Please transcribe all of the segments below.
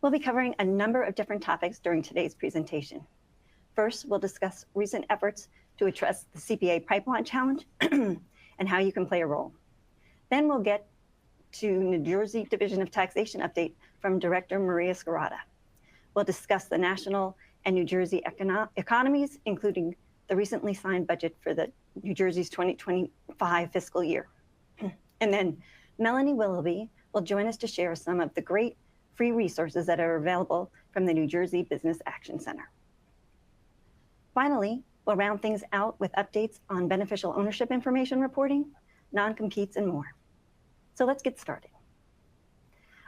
We'll be covering a number of different topics during today's presentation. First, we'll discuss recent efforts to address the CPA pipeline challenge and how you can play a role. Then we'll get to New Jersey Division of Taxation update from Director Maria Scarata. We'll discuss the national and New Jersey economies, including the recently signed budget for the New Jersey's 2025 fiscal year. And then Melanie Willoughby will join us to share some of the great free resources that are available from the New Jersey Business Action Center. Finally, we'll round things out with updates on beneficial ownership information reporting, non-competes, and more. So let's get started.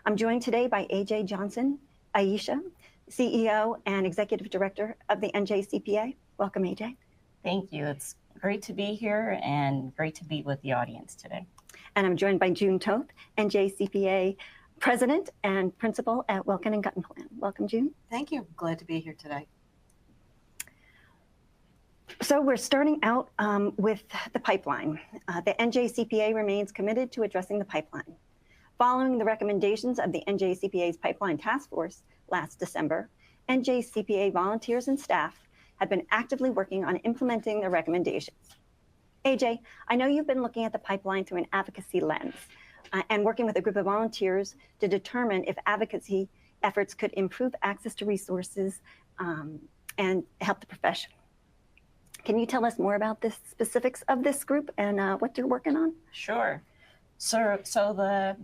I'm joined today by AJ Johnson, Aisha, CEO and Executive Director of the NJCPA. Welcome, AJ. Thank you. It's great to be here and great to be with the audience today. And I'm joined by June Toth, NJCPA President and Principal at Wilkin and Guttenplan. Welcome, June. Thank you. Glad to be here today. So we're starting out with the pipeline. The NJCPA remains committed to addressing the pipeline. Following the recommendations of the NJCPA's Pipeline Task Force last December, NJCPA volunteers and staff have been actively working on implementing the recommendations. AJ, I know you've been looking at the pipeline through an advocacy lens and working with a group of volunteers to determine if advocacy efforts could improve access to resources and help the profession. Can you tell us more about the specifics of this group and what you're working on? Sure. So the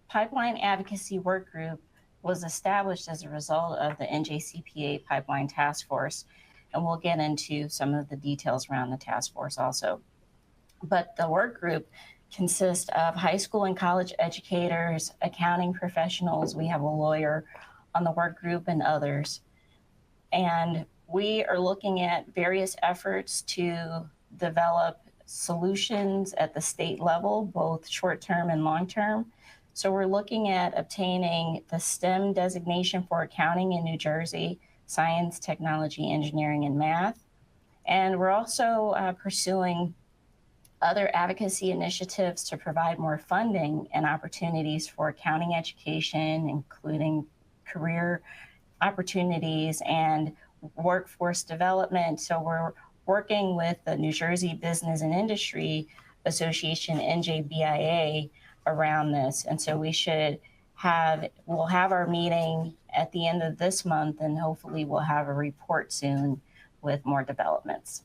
Pipeline Advocacy Work Group was established as a result of the NJCPA Pipeline Task Force, and we'll get into some of the details around the task force also. But the work group consists of high school and college educators, accounting professionals, we have a lawyer on the work group, and others. And we are looking at various efforts to develop solutions at the state level, both short-term and long-term. So we're looking at obtaining the STEM designation for accounting in New Jersey, science, technology, engineering, and math. And we're also pursuing other advocacy initiatives to provide more funding and opportunities for accounting education, including career opportunities and workforce development. So we're working with the New Jersey Business and Industry Association, NJBIA, around this. And so we'll have our meeting at the end of this month, and hopefully we'll have a report soon with more developments.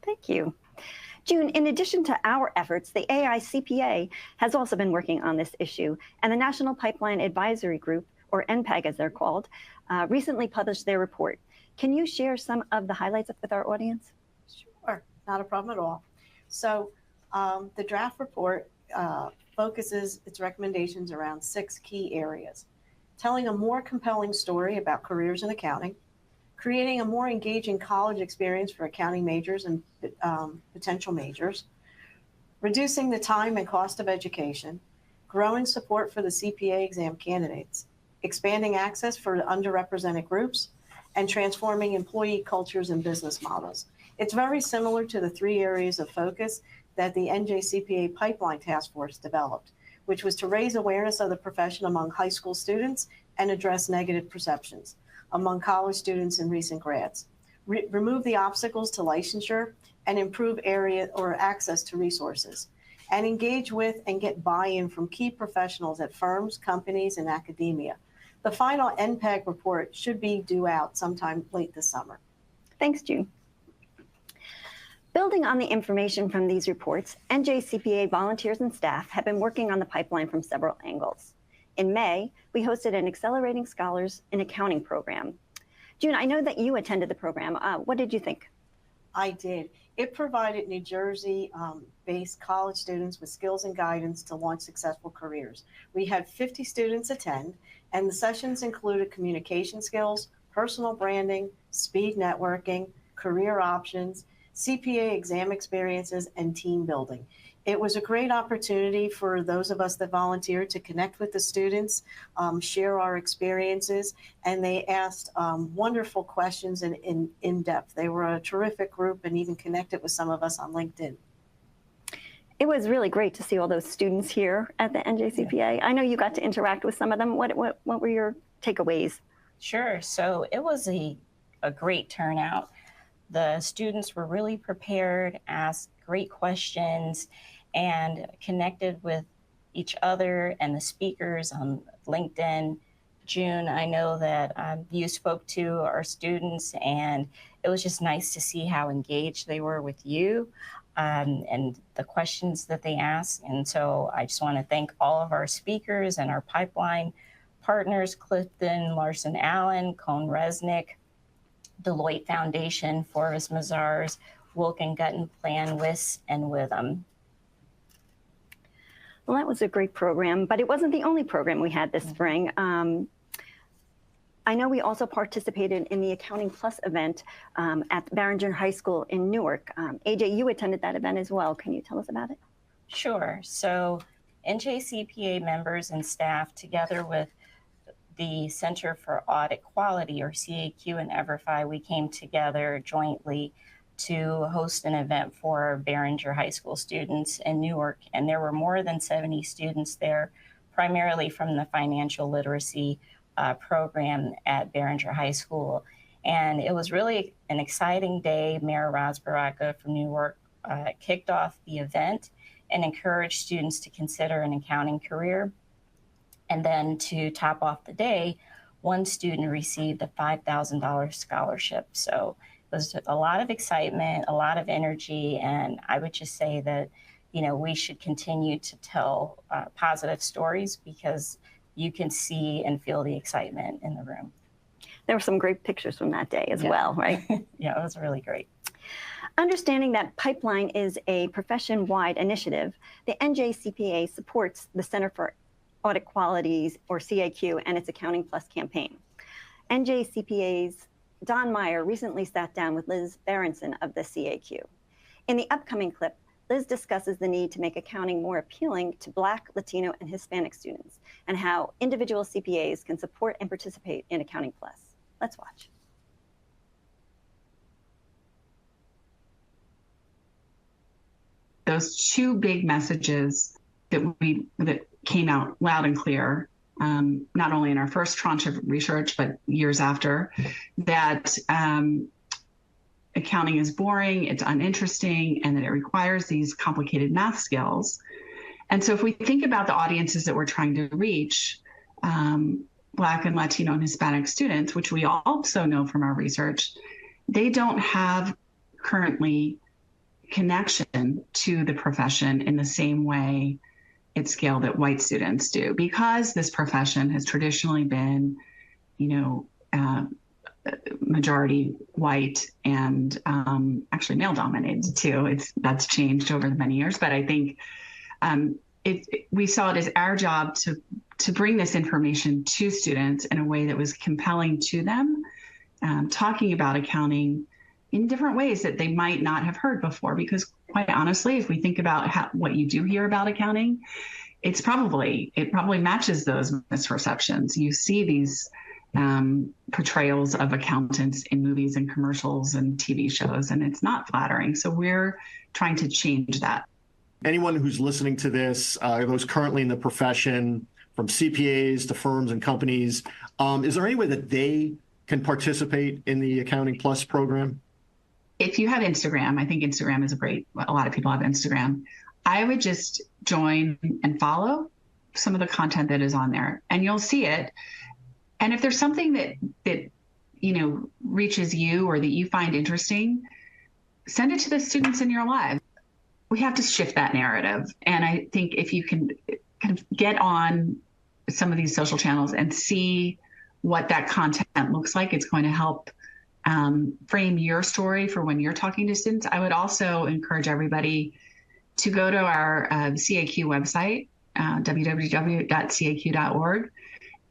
Thank you. June, in addition to our efforts, the AICPA has also been working on this issue, and the National Pipeline Advisory Group, or NPAG as they're called, recently published their report. Can you share some of the highlights with our audience? Sure, not a problem at all. So the draft report focuses its recommendations around 6 key areas: telling a more compelling story about careers in accounting, creating a more engaging college experience for accounting majors and potential majors, reducing the time and cost of education, growing support for the CPA exam candidates, expanding access for underrepresented groups, and transforming employee cultures and business models. It's very similar to the 3 areas of focus that the NJCPA Pipeline Task Force developed, which was to raise awareness of the profession among high school students and address negative perceptions among college students and recent grads, remove the obstacles to licensure, and improve area or access to resources, and engage with and get buy-in from key professionals at firms, companies, and academia. The final NPAG report should be due out sometime late this summer. Thanks, June. Building on the information from these reports, NJCPA volunteers and staff have been working on the pipeline from several angles. In May, we hosted an Accelerating Scholars in Accounting program. June, I know that you attended the program. What did you think? I did. It provided New Jersey-based college students with skills and guidance to launch successful careers. We had 50 students attend, and the sessions included communication skills, personal branding, speed networking, career options, CPA exam experiences, and team building. It was a great opportunity for those of us that volunteered to connect with the students, share our experiences, and they asked wonderful questions in depth. They were a terrific group and even connected with some of us on LinkedIn. It was really great to see all those students here at the NJCPA. I know you got to interact with some of them. What were your takeaways. Sure. So it was a great turnout. The students were really prepared, asked great questions, and connected with each other and the speakers on LinkedIn. June, I know that you spoke to our students, and it was just nice to see how engaged they were with you and the questions that they asked. And so I just want to thank all of our speakers and our pipeline partners, Clifton Larson Allen, Cone Resnick, Deloitte Foundation, Forvis Mazars, Wilkin Gutton Plan, WIS, and Witham. Well, that was a great program, but it wasn't the only program we had this spring. I know we also participated in the Accounting Plus event at Barringer High School in Newark. AJ, you attended that event as well. Can you tell us about it? Sure. So NJCPA members and staff, together with the Center for Audit Quality, or CAQ, and EverFi, we came together jointly to host an event for Barringer High School students in Newark. And there were more than 70 students there, primarily from the financial literacy program at Barringer High School. And it was really an exciting day. Mayor Raz Baraka from Newark kicked off the event and encouraged students to consider an accounting career. And then to top off the day, one student received a $5,000 scholarship. So it was a lot of excitement, a lot of energy, and I would just say that, you know, we should continue to tell positive stories, because you can see and feel the excitement in the room. There were some great pictures from that day as well, right? Yeah, it was really great. Understanding that Pipeline is a profession-wide initiative, the NJCPA supports the Center for Audit Qualities, or CAQ, and its Accounting Plus campaign. NJCPA's Don Meyer recently sat down with Liz Berenson of the CAQ. In the upcoming clip, Liz discusses the need to make accounting more appealing to Black, Latino, and Hispanic students, and how individual CPAs can support and participate in Accounting Plus. Let's watch. Those two big messages that came out loud and clear, not only in our first tranche of research, but years after, that accounting is boring, it's uninteresting, and that it requires these complicated math skills. And so if we think about the audiences that we're trying to reach, Black and Latino and Hispanic students, which we also know from our research, they don't have currently connection to the profession in the same way at scale that white students do, because this profession has traditionally been, majority white and actually male dominated too. That's changed over the many years, but I think we saw it as our job to bring this information to students in a way that was compelling to them, talking about accounting in different ways that they might not have heard before. Because quite honestly, if we think about what you do hear about accounting, it probably matches those misperceptions. You see these portrayals of accountants in movies and commercials and TV shows, and it's not flattering. So we're trying to change that. Anyone who's listening to this, those currently in the profession, from CPAs to firms and companies, is there any way that they can participate in the Accounting Plus program? If you have Instagram, I think Instagram is a lot of people have Instagram. I would just join and follow some of the content that is on there, and you'll see it. And if there's something that reaches you or that you find interesting, send it to the students in your lives. We have to shift that narrative. And I think if you can kind of get on some of these social channels and see what that content looks like, it's going to help frame your story for when you're talking to students. I would also encourage everybody to go to our CAQ website, www.caq.org.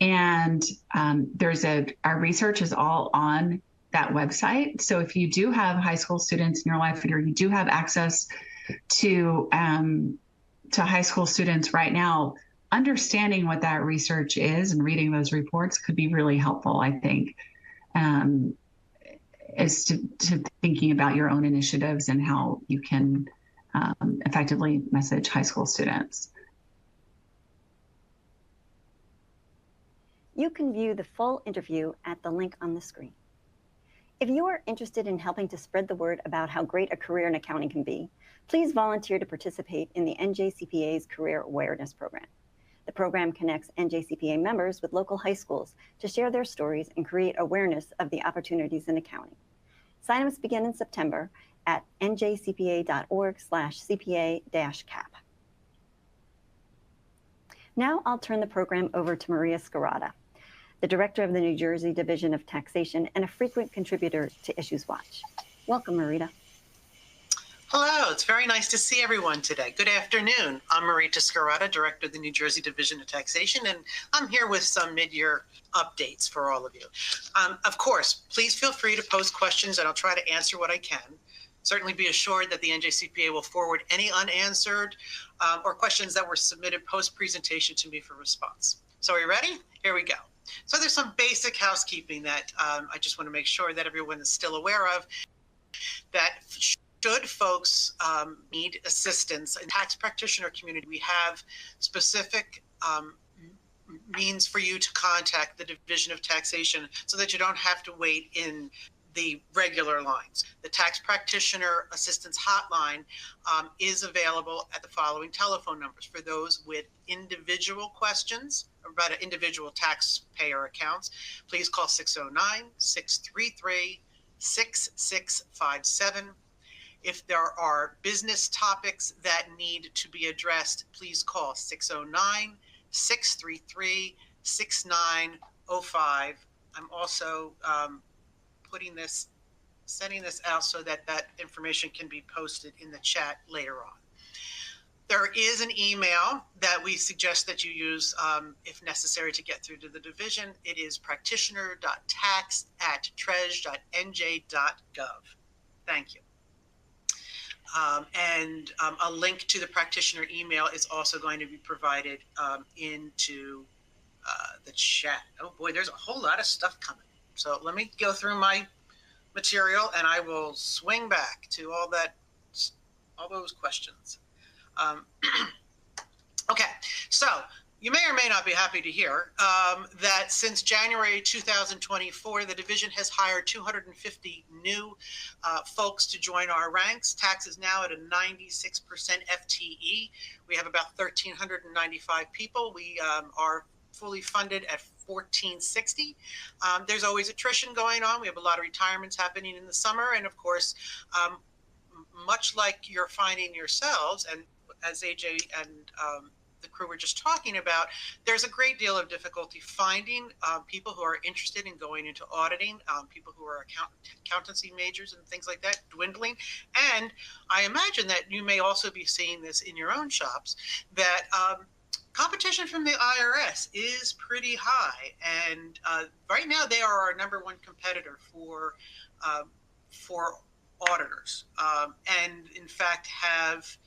And our research is all on that website. So if you do have high school students in your life, or you do have access to high school students right now, understanding what that research is and reading those reports could be really helpful, I think, as to thinking about your own initiatives and how you can effectively message high school students. You can view the full interview at the link on the screen. If you are interested in helping to spread the word about how great a career in accounting can be, please volunteer to participate in the NJCPA's Career Awareness Program. The program connects NJCPA members with local high schools to share their stories and create awareness of the opportunities in accounting. Signups begin in September at njcpa.org/CPA-CAP. Now I'll turn the program over to Maria Scarata, the director of the New Jersey Division of Taxation and a frequent contributor to IssuesWatch. Welcome, Marita. Hello, it's very nice to see everyone today. Good afternoon. I'm Marita Scarata, Director of the New Jersey Division of Taxation, and I'm here with some mid-year updates for all of you. Of course, please feel free to post questions and I'll try to answer what I can. Certainly be assured that the NJCPA will forward any unanswered or questions that were submitted post-presentation to me for response. So are you ready? Here we go. So there's some basic housekeeping that I just want to make sure that everyone is still aware of, that should folks need assistance in the tax practitioner community, we have specific means for you to contact the Division of Taxation so that you don't have to wait in the regular lines. The Tax Practitioner Assistance Hotline is available at the following telephone numbers. For those with individual questions about individual taxpayer accounts, please call 609-633-6657. If there are business topics that need to be addressed, please call 609-633-6905. I'm also sending this out so that that information can be posted in the chat later on. There is an email that we suggest that you use if necessary to get through to the division. It is practitioner.tax@trej.nj.gov. Thank you. And a link to the practitioner email is also going to be provided into the chat. Oh boy, there's a whole lot of stuff coming. So let me go through my material and I will swing back to all those questions. Okay, so you may or may not be happy to hear that since January 2024, the division has hired 250 new folks to join our ranks. Tax is now at a 96% FTE. We have about 1,395 people. We are fully funded at 1,460. There's always attrition going on. We have a lot of retirements happening in the summer. And of course, much like you're finding yourselves, and as AJ and the crew were just talking about, there's a great deal of difficulty finding people who are interested in going into auditing, people who are accountancy majors and things like that, dwindling. And I imagine that you may also be seeing this in your own shops, that competition from the IRS is pretty high. And right now they are our #1 competitor for auditors, and in fact have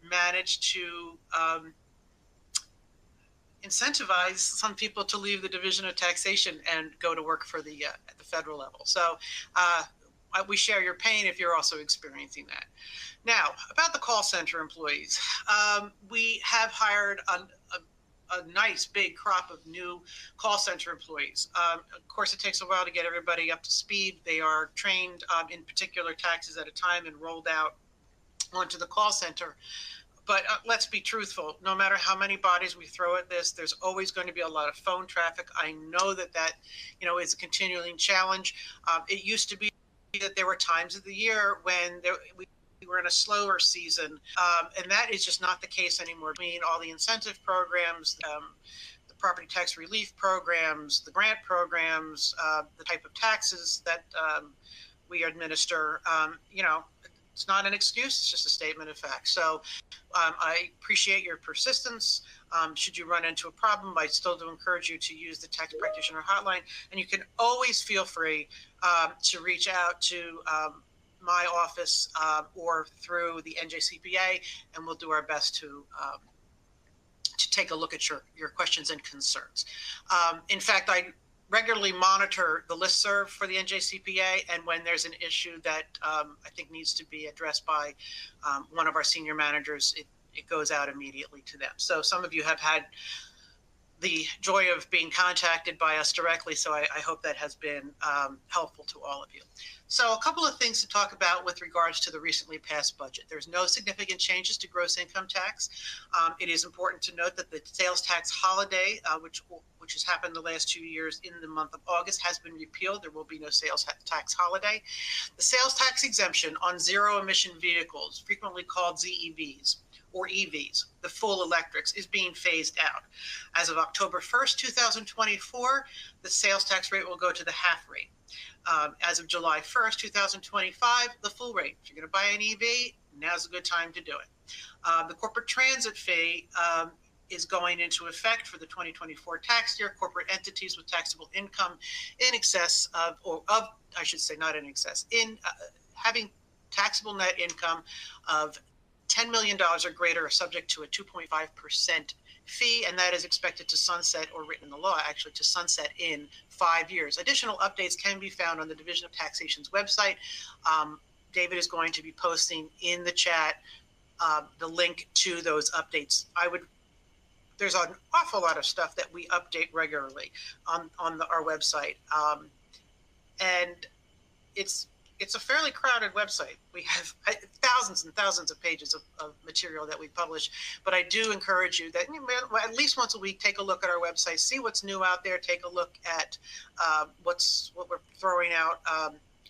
managed to incentivize some people to leave the Division of Taxation and go to work for the at the federal level. So we share your pain if you're also experiencing that. Now, about the call center employees, we have hired a nice big crop of new call center employees. Of course, it takes a while to get everybody up to speed. They are trained in particular taxes at a time and rolled out onto the call center. But let's be truthful. No matter how many bodies we throw at this, there's always going to be a lot of phone traffic. I know that is a continuing challenge. It used to be that there were times of the year when we were in a slower season, and that is just not the case anymore. I mean, all the incentive programs, the property tax relief programs, the grant programs, the type of taxes that we administer, it's not an excuse, it's just a statement of fact. So I appreciate your persistence. Should you run into a problem, I still do encourage you to use the tax practitioner hotline. And you can always feel free to reach out to my office or through the NJCPA, and we'll do our best to take a look at your questions and concerns. In fact, I regularly monitor the listserv for the NJCPA, and when there's an issue that I think needs to be addressed by one of our senior managers, it goes out immediately to them. So some of you have had the joy of being contacted by us directly. So I hope that has been helpful to all of you. So a couple of things to talk about with regards to the recently passed budget. There's no significant changes to gross income tax. It is important to note that the sales tax holiday, which has happened the last 2 years in the month of August, has been repealed. There will be no sales tax holiday. The sales tax exemption on zero emission vehicles, frequently called ZEVs, or EVs, the full electrics, is being phased out. As of October 1st, 2024, the sales tax rate will go to the half rate. As of July 1st, 2025, the full rate. If you're going to buy an EV, now's a good time to do it. The corporate transit fee is going into effect for the 2024 tax year. Corporate entities with taxable income in excess of, I should say not in excess, having taxable net income of $10 million or greater are subject to a 2.5% fee, and that is expected to sunset, or written in the law actually, to sunset in 5 years. Additional updates can be found on the Division of Taxation's website. David is going to be posting in the chat the link to those updates. There's an awful lot of stuff that we update regularly on our website, and it's a fairly crowded website. We have thousands and thousands of pages of material that we publish, but I do encourage you that at least once a week, take a look at our website, see what's new out there, take a look at what we're throwing out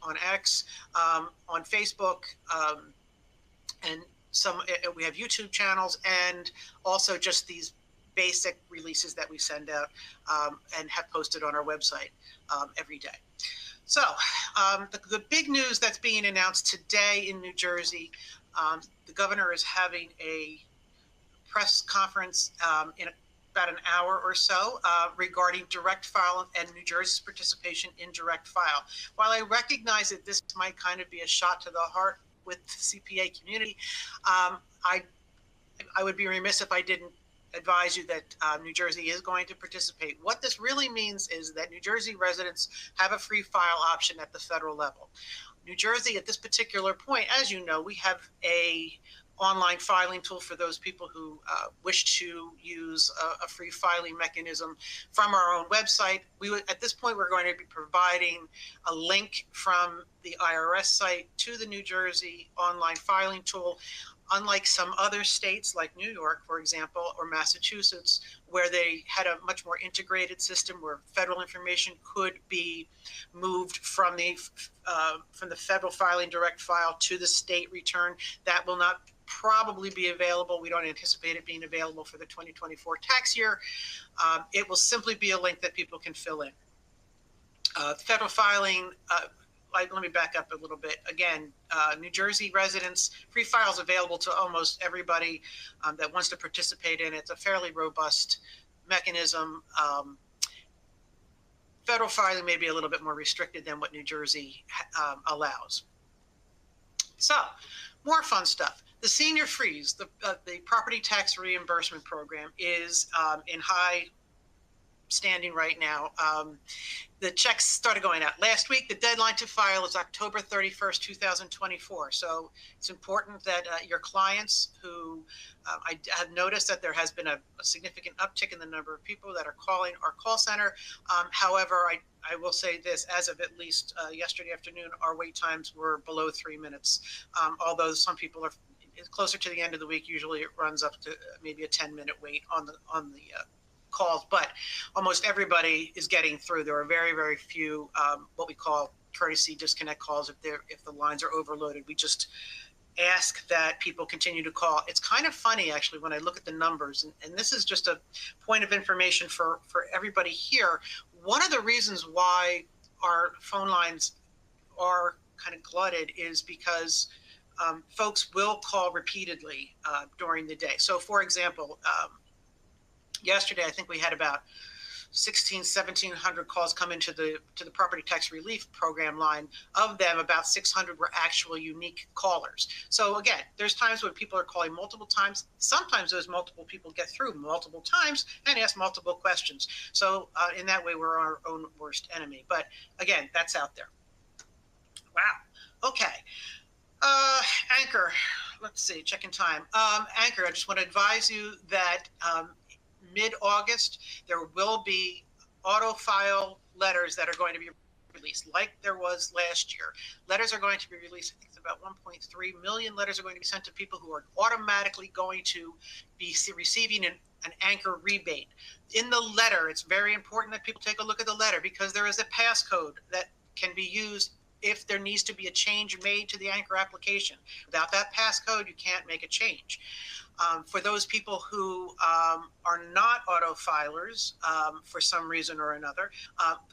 on X, on Facebook, and we have YouTube channels, and also just these basic releases that we send out and have posted on our website every day. So the big news that's being announced today in New Jersey, the governor is having a press conference in about an hour or so regarding direct file and New Jersey's participation in direct file. While I recognize that this might kind of be a shot to the heart with the CPA community, I would be remiss if I didn't advise you that New Jersey is going to participate. What this really means is that New Jersey residents have a free file option at the federal level. New Jersey, at this particular point, as you know, we have a online filing tool for those people who wish to use a free filing mechanism from our own website. At this point, we're going to be providing a link from the IRS site to the New Jersey online filing tool. Unlike some other states like New York, for example, or Massachusetts, where they had a much more integrated system where federal information could be moved from the federal filing direct file to the state return, that will not probably be available. We don't anticipate it being available for the 2024 tax year. It will simply be a link that people can fill in. Federal filing, let me back up a little bit. Again, New Jersey residents, free files available to almost everybody that wants to participate in it. It's a fairly robust mechanism. Federal filing may be a little bit more restricted than what New Jersey allows. So, more fun stuff. The senior freeze, the property tax reimbursement program, is in high standing right now. The checks started going out last week. The deadline to file is October 31st, 2024. So it's important that your clients who, I have noticed that there has been a significant uptick in the number of people that are calling our call center. However, I will say this, as of at least yesterday afternoon, our wait times were below 3 minutes. Although some people are closer to the end of the week, usually it runs up to maybe a 10-minute wait on the calls, but almost everybody is getting through. There are very, very few what we call courtesy disconnect calls if the lines are overloaded. We just ask that people continue to call. It's kind of funny, actually, when I look at the numbers, and this is just a point of information for everybody here. One of the reasons why our phone lines are kind of glutted is because folks will call repeatedly during the day. So, for example, yesterday, I think we had about 1,700 calls come into the property tax relief program line. Of them, about 600 were actual unique callers. So again, there's times when people are calling multiple times. Sometimes those multiple people get through multiple times and ask multiple questions. So in that way, we're our own worst enemy. But again, that's out there. Wow. Okay. Anchor. Let's see. Checking time. Anchor. I just want to advise you that mid-August, there will be auto file letters that are going to be released, like there was last year. Letters are going to be released. I think it's about 1.3 million letters are going to be sent to people who are automatically going to be receiving an anchor rebate. In the letter, it's very important that people take a look at the letter, because there is a passcode that can be used if there needs to be a change made to the anchor application. Without that passcode, you can't make a change. For those people who are not auto filers for some reason or another,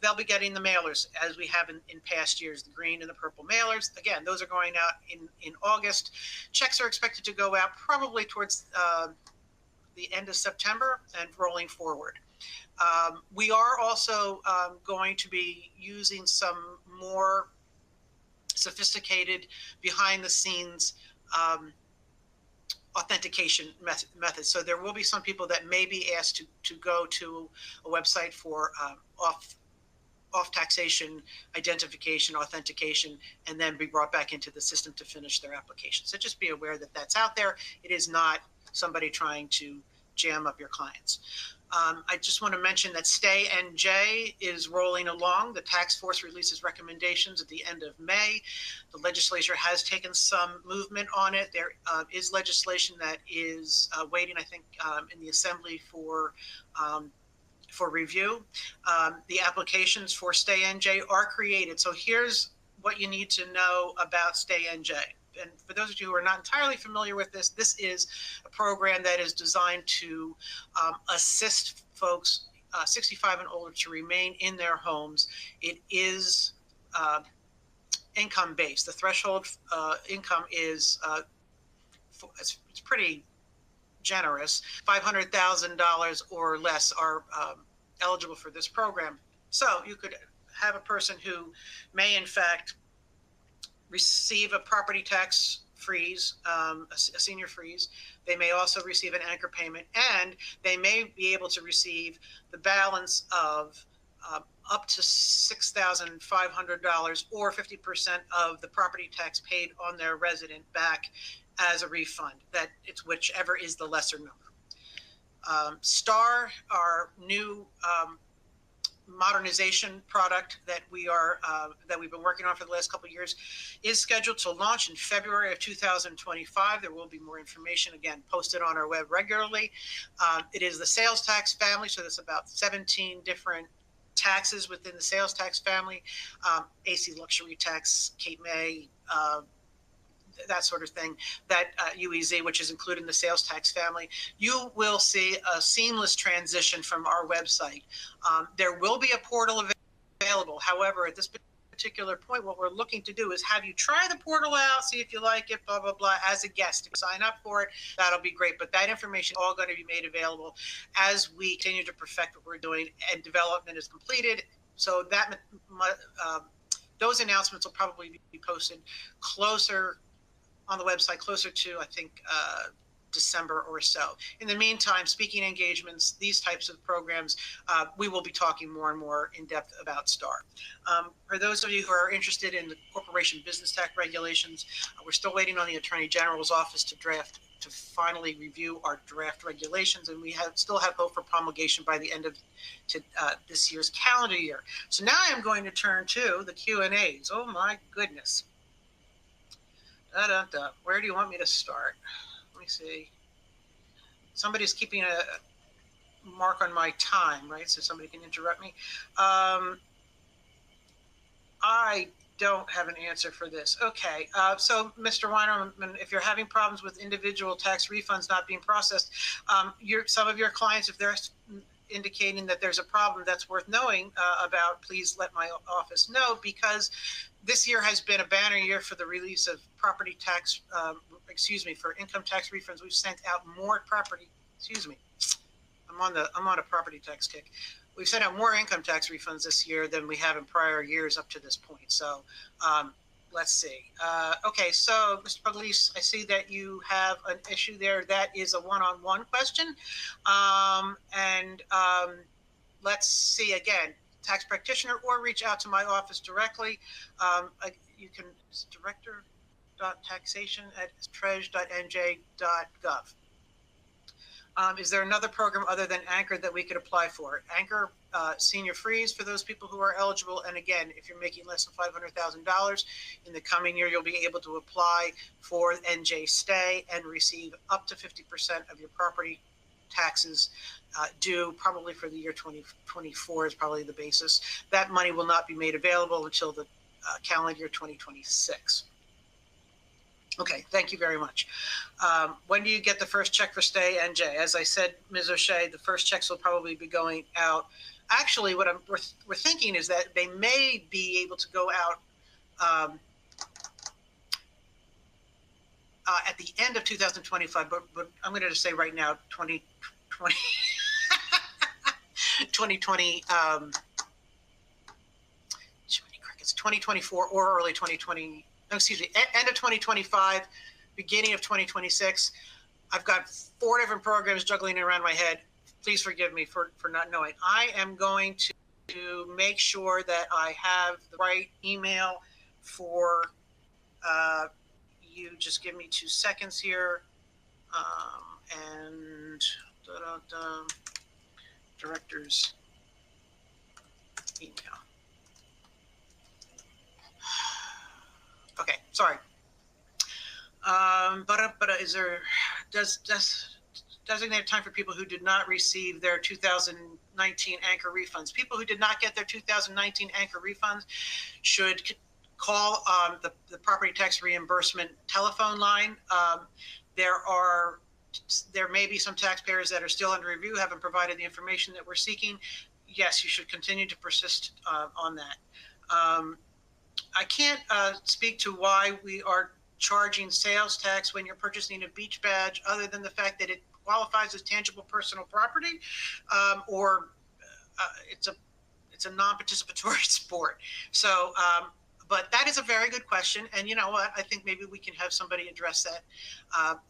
they'll be getting the mailers as we have in past years, the green and the purple mailers. Again, those are going out in August. Checks are expected to go out probably towards the end of September and rolling forward. We are also going to be using some more sophisticated behind the scenes authentication methods. So there will be some people that may be asked to go to a website for off taxation identification, authentication, and then be brought back into the system to finish their application. So just be aware that that's out there. It is not somebody trying to jam up your clients. I just want to mention that Stay NJ is rolling along. The task force releases recommendations at the end of May. The legislature has taken some movement on it. There is legislation that is waiting, I think, in the Assembly for review. The applications for Stay NJ are created. So here's what you need to know about Stay NJ. And for those of you who are not entirely familiar with this, this is a program that is designed to assist folks 65 and older to remain in their homes. It is income based. The threshold income is it's pretty generous. $500,000 or less are eligible for this program. So you could have a person who may, in fact, receive a property tax freeze, a senior freeze. They may also receive an anchor payment, and they may be able to receive the balance of up to $6,500 or 50% of the property tax paid on their resident back as a refund. That it's whichever is the lesser number. STAR, our new modernization product that we've been working on for the last couple of years, is scheduled to launch in February of 2025. There will be more information, again, posted on our web regularly. It is the sales tax family, so there's about 17 different taxes within the sales tax family. AC luxury tax, Cape May, that sort of thing, that UEZ, which is included in the sales tax family. You will see a seamless transition from our website. There will be a portal available. However, at this particular point, what we're looking to do is have you try the portal out, see if you like it, blah, blah, blah, as a guest. If you sign up for it, that'll be great. But that information is all going to be made available as we continue to perfect what we're doing and development is completed. So that those announcements will probably be posted closer on the website, closer to, I think, December or so. In the meantime, speaking engagements, these types of programs, we will be talking more and more in depth about STAR. For those of you who are interested in the corporation business tax regulations, we're still waiting on the Attorney General's office to finally review our draft regulations, and we still have hope for promulgation by the end of this year's calendar year. So now I'm going to turn to the Q&As. Oh my goodness. Where do you want me to start? Let me see. Somebody's keeping a mark on my time, right? So somebody can interrupt me. I don't have an answer for this. Okay, so Mr. Weiner, if you're having problems with individual tax refunds not being processed, some of your clients, if they're indicating that there's a problem that's worth knowing about, please let my office know, because this year has been a banner year for the release of property tax, for income tax refunds. We've sent out more I'm on a property tax kick. We've sent out more income tax refunds this year than we have in prior years up to this point. So let's see. Okay, so Mr. Pugliese, I see that you have an issue there. That is a one-on-one question. Let's see again. Tax practitioner, or reach out to my office directly. You can, it's director.taxation@trej.nj.gov. Is there another program other than Anchor that we could apply for? Anchor Senior Freeze for those people who are eligible. And again, if you're making less than $500,000 in the coming year, you'll be able to apply for NJ Stay and receive up to 50% of your property taxes due, probably for the year 2024 is probably the basis. That money will not be made available until the calendar year 2026. Okay, thank you very much. When do you get the first check for Stay NJ? As I said, Ms. O'Shea, the first checks will probably be going out. Actually, what we're thinking is that they may be able to go out at the end of 2025, but I'm going to just say right now, 2020, 2024 or early 2020. Excuse me, end of 2025, beginning of 2026. I've got 4 different programs juggling around my head. Please forgive me for not knowing. I am going to make sure that I have the right email for you. Just give me 2 seconds here. And director's email. Okay, sorry. Is there designated time for people who did not receive their 2019 Anchor refunds? People who did not get their 2019 Anchor refunds should call the property tax reimbursement telephone line. There may be some taxpayers that are still under review, haven't provided the information that we're seeking. Yes, you should continue to persist on that. I can't speak to why we are charging sales tax when you're purchasing a beach badge, other than the fact that it qualifies as tangible personal property, or it's a non-participatory sport. So, but that is a very good question, and you know what? I think maybe we can have somebody address that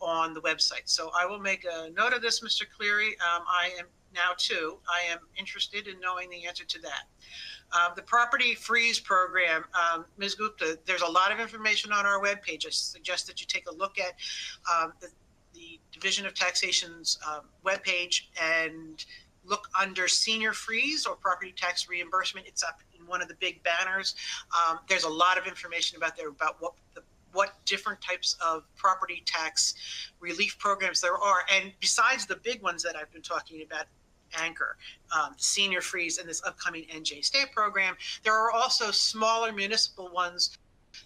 on the website. So I will make a note of this, Mr. Cleary. I am interested in knowing the answer to that. The property freeze program, Ms. Gupta, there's a lot of information on our webpage. I suggest that you take a look at the Division of Taxation's webpage and look under senior freeze or property tax reimbursement. It's up in one of the big banners. There's a lot of information about what different types of property tax relief programs there are. And besides the big ones that I've been talking about, Anchor, Senior Freeze, and this upcoming NJ Stay program, there are also smaller municipal ones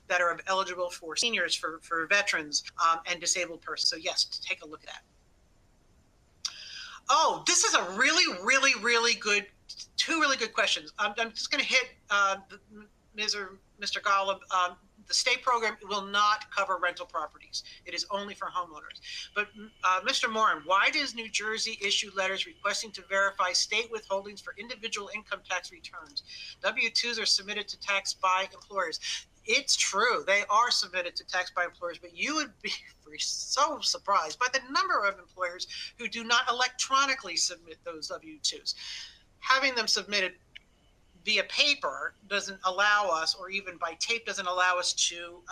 that are eligible for seniors, for veterans, and disabled persons. So yes, take a look at that. Oh, this is a really good, 2 really good questions. I'm just going to hit Ms. or Mr. Golub. The state program will not cover rental properties. It is only for homeowners. But Mr. Moran, why does New Jersey issue letters requesting to verify state withholdings for individual income tax returns? W-2s are submitted to tax by employers. It's true, they are submitted to tax by employers, but you would be so surprised by the number of employers who do not electronically submit those W-2s. Having them submitted via paper doesn't allow us, or even by tape doesn't allow us to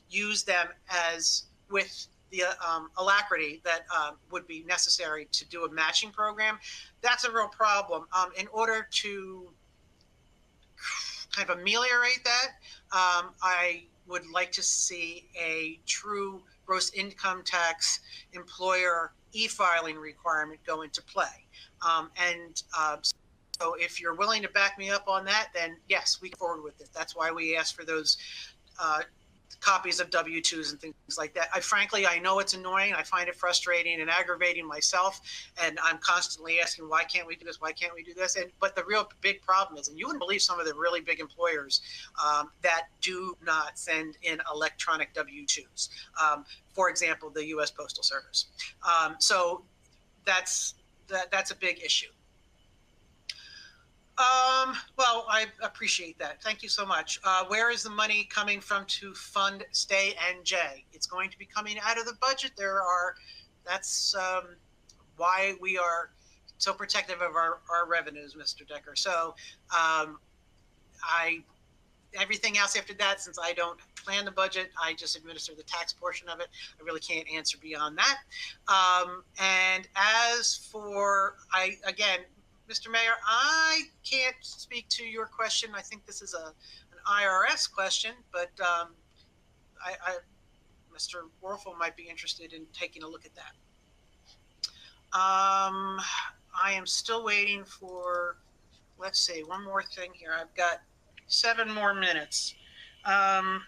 use them as with the alacrity that would be necessary to do a matching program. That's a real problem. In order to kind of ameliorate that, I would like to see a true gross income tax employer e-filing requirement go into play. So if you're willing to back me up on that, then yes, we go forward with it. That's why we ask for those copies of W-2s and things like that. I know it's annoying. I find it frustrating and aggravating myself. And I'm constantly asking, why can't we do this? Why can't we do this? But the real big problem is, and you wouldn't believe some of the really big employers that do not send in electronic W-2s. For example, the U.S. Postal Service. So that's a big issue. Well, I appreciate that. Thank you so much. Where is the money coming from to fund Stay NJ? It's going to be coming out of the budget. That's why we are so protective of our revenues, Mr. Decker. So I everything else after that, since I don't plan the budget, I just administer the tax portion of it. I really can't answer beyond that. And as for, again, Mr. Mayor, I can't speak to your question. I think this is an IRS question, but Mr. Werfel might be interested in taking a look at that. I am still waiting for, let's see, one more thing here. I've got 7 more minutes. That's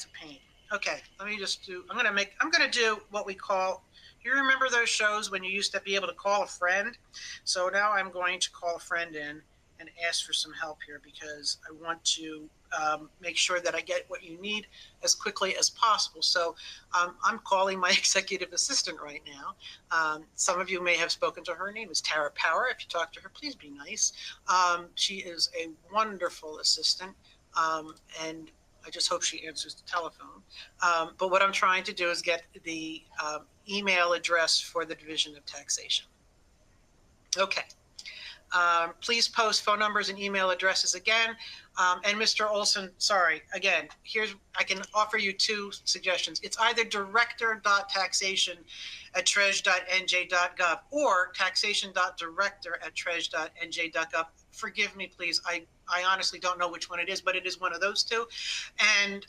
a pain. Okay, let me just do, I'm gonna do what we call, you remember those shows when you used to be able to call a friend? So now I'm going to call a friend in and ask for some help here, because I want to make sure that I get what you need as quickly as possible. So I'm calling my executive assistant right now. Some of you may have spoken to her. Her name is Tara Power. If you talk to her, please be nice. She is a wonderful assistant, and I just hope she answers the telephone. But what I'm trying to do is get the email address for the Division of Taxation. Okay. Please post phone numbers and email addresses again. And Mr. Olson, sorry, again, I can offer you 2 suggestions. It's either director.taxation@treas.nj.gov or taxation.director@treas.nj.gov. Forgive me, please. I honestly don't know which one it is, but it is one of those 2. And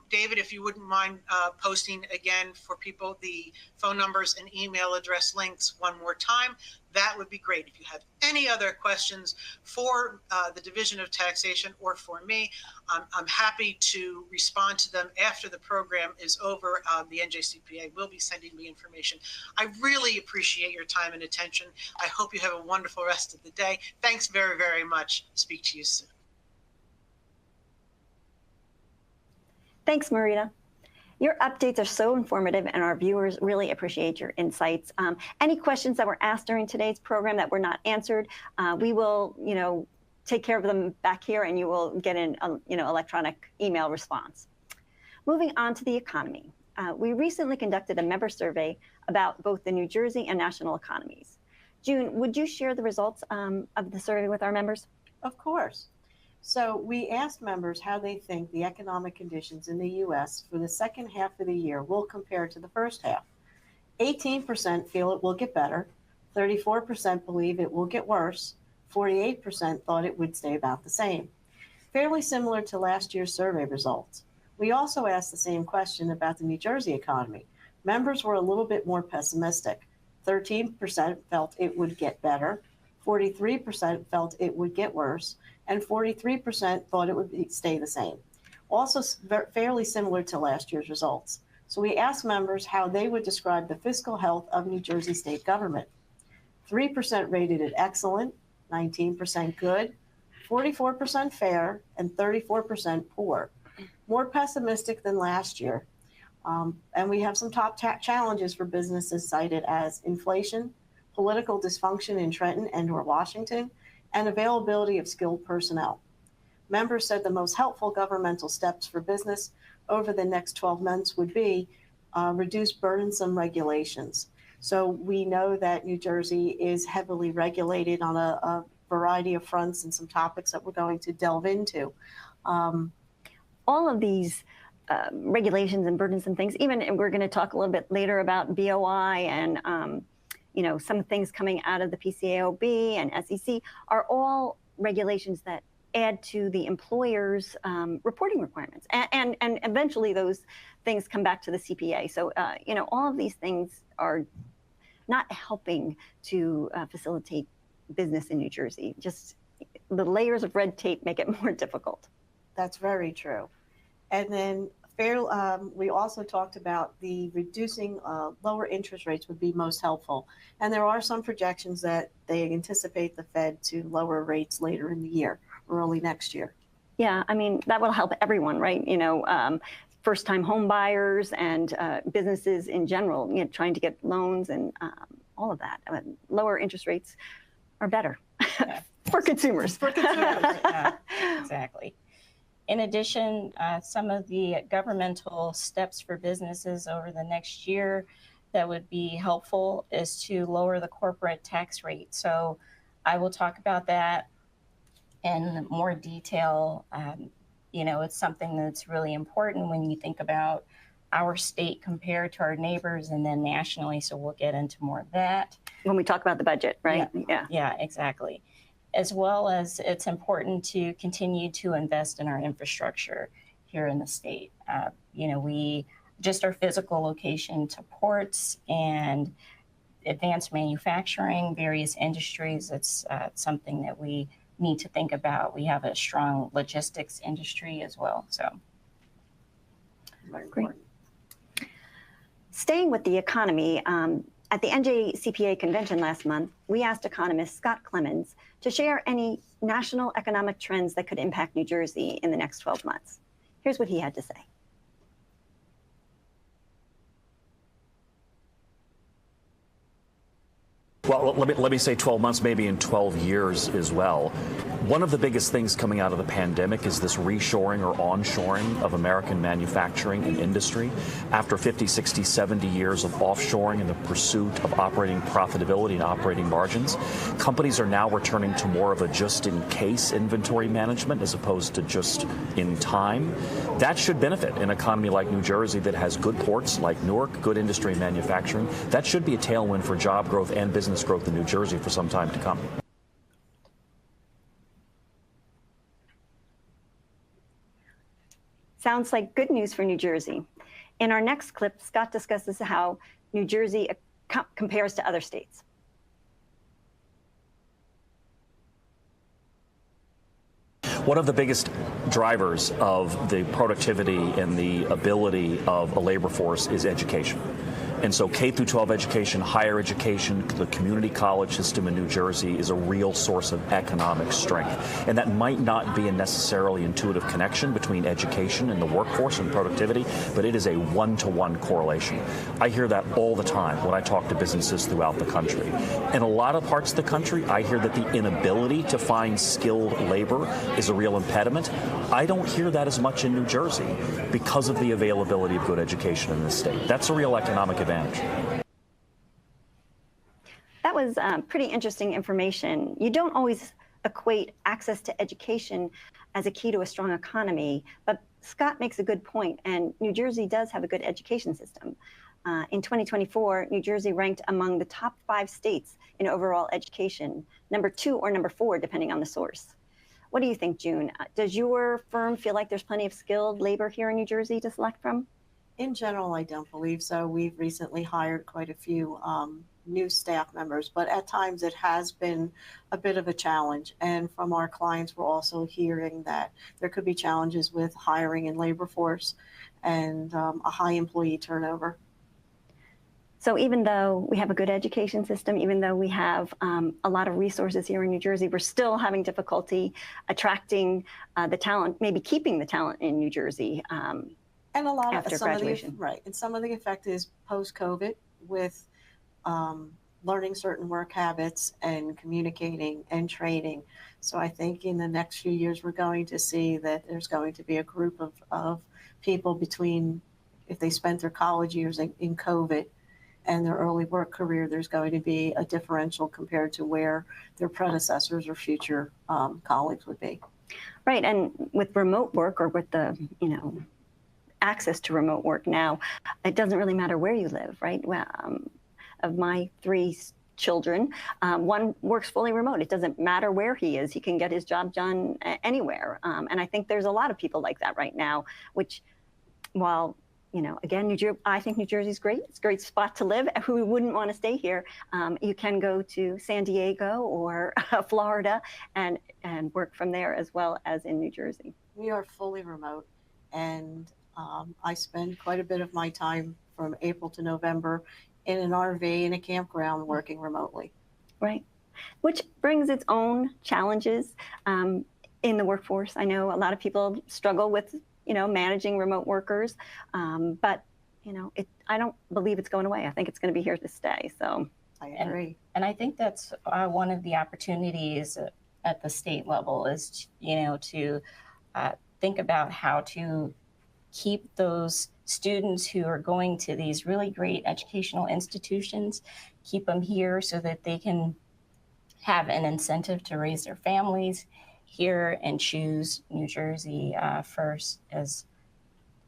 David, if you wouldn't mind posting again for people the phone numbers and email address links one more time, that would be great. If you have any other questions for the Division of Taxation or for me, I'm happy to respond to them after the program is over. The NJCPA will be sending me information. I really appreciate your time and attention. I hope you have a wonderful rest of the day. Thanks very, very much. Speak to you soon. Thanks, Marita. Your updates are so informative, and our viewers really appreciate your insights. Any questions that were asked during today's program that were not answered, we will, take care of them back here, and you will get an, electronic email response. Moving on to the economy. We recently conducted a member survey about both the New Jersey and national economies. June, would you share the results of the survey with our members? Of course. So we asked members how they think the economic conditions in the U.S. for the second half of the year will compare to the first half. 18% feel it will get better, 34% believe it will get worse, 48% thought it would stay about the same. Fairly similar to last year's survey results. We also asked the same question about the New Jersey economy. Members were a little bit more pessimistic. 13% felt it would get better, 43% felt it would get worse, and 43% thought it would stay the same. Also fairly similar to last year's results. So we asked members how they would describe the fiscal health of New Jersey state government. 3% rated it excellent, 19% good, 44% fair, and 34% poor. More pessimistic than last year. And we have some top challenges for businesses cited as inflation, political dysfunction in Trenton and/or Washington, and availability of skilled personnel. Members said the most helpful governmental steps for business over the next 12 months would be reduce burdensome regulations. So we know that New Jersey is heavily regulated on a variety of fronts and some topics that we're going to delve into. All of these regulations and burdensome things, and we're going to talk a little bit later about BOI and some things coming out of the PCAOB and SEC, are all regulations that add to the employer's reporting requirements. And eventually those things come back to the CPA. So, all of these things are not helping to facilitate business in New Jersey. Just the layers of red tape make it more difficult. That's very true. And then we also talked about the reducing lower interest rates would be most helpful. And there are some projections that they anticipate the Fed to lower rates later in the year, early next year. Yeah, that will help everyone, right? First-time home buyers and businesses in general, trying to get loans and all of that. Lower interest rates are better for consumers. For consumers. Yeah, exactly. In addition, some of the governmental steps for businesses over the next year that would be helpful is to lower the corporate tax rate. So I will talk about that in more detail. It's something that's really important when you think about our state compared to our neighbors and then nationally. So we'll get into more of that. When we talk about the budget, right? Yeah, exactly. As well as it's important to continue to invest in our infrastructure here in the state. We just our physical location to ports and advanced manufacturing, various industries. It's something that we need to think about. We have a strong logistics industry as well. So, Very great. important. Staying with the economy, at the NJCPA convention last month, we asked economist Scott Clemens to share any national economic trends that could impact New Jersey in the next 12 months. Here's what he had to say. Well, let me say 12 months, maybe in 12 years as well. One of the biggest things coming out of the pandemic is this reshoring or onshoring of American manufacturing and industry. After 50, 60, 70 years of offshoring in the pursuit of operating profitability and operating margins, companies are now returning to more of a just-in-case inventory management as opposed to just in time. That should benefit an economy like New Jersey that has good ports like Newark, good industry and manufacturing. That should be a tailwind for job growth and business growth in New Jersey for some time to come. Sounds like good news for New Jersey. In our next clip, Scott discusses how New Jersey compares to other states. One of the biggest drivers of the productivity and the ability of a labor force is education. And so K through 12 education, higher education, the community college system in New Jersey is a real source of economic strength. And that might not be a necessarily intuitive connection between education and the workforce and productivity, but it is a one-to-one correlation. I hear that all the time when I talk to businesses throughout the country. In a lot of parts of the country, I hear that the inability to find skilled labor is a real impediment. I don't hear that as much in New Jersey because of the availability of good education in the state. That's a real economic advantage. That was pretty interesting information. You don't always equate access to education as a key to a strong economy, but Scott makes a good point, and New Jersey does have a good education system. In 2024, New Jersey ranked among the top 5 states in overall education, number 2 or number 4, depending on the source. What do you think, June? Does your firm feel like there's plenty of skilled labor here in New Jersey to select from? In general, I don't believe so. We've recently hired quite a few new staff members, but at times it has been a bit of a challenge. And from our clients, we're also hearing that there could be challenges with hiring in labor force and a high employee turnover. So even though we have a good education system, even though we have a lot of resources here in New Jersey, we're still having difficulty attracting the talent, maybe keeping the talent in New Jersey. And a lot after of some graduation. of the, right, and some of the effect is post-COVID with learning certain work habits and communicating and training. So I think in the next few years we're going to see that there's going to be a group of people between, if they spent their college years in COVID and their early work career, there's going to be a differential compared to where their predecessors or future colleagues would be. Right, and with remote work or with the, access to remote work now, it doesn't really matter where you live, right? Well, of my 3 children, one works fully remote. It doesn't matter where he is. He can get his job done anywhere. And I think there's a lot of people like that right now, which, while, again, I think New Jersey's great. It's a great spot to live. Who wouldn't want to stay here? You can go to San Diego or Florida and work from there as well as in New Jersey. We are fully remote, and I spend quite a bit of my time from April to November in an RV in a campground working remotely. Right, which brings its own challenges in the workforce. I know a lot of people struggle with, managing remote workers, but, I don't believe it's going away. I think it's going to be here to stay. So I agree. And I think that's one of the opportunities at the state level is, to think about how to keep those students who are going to these really great educational institutions, keep them here so that they can have an incentive to raise their families here and choose New Jersey first as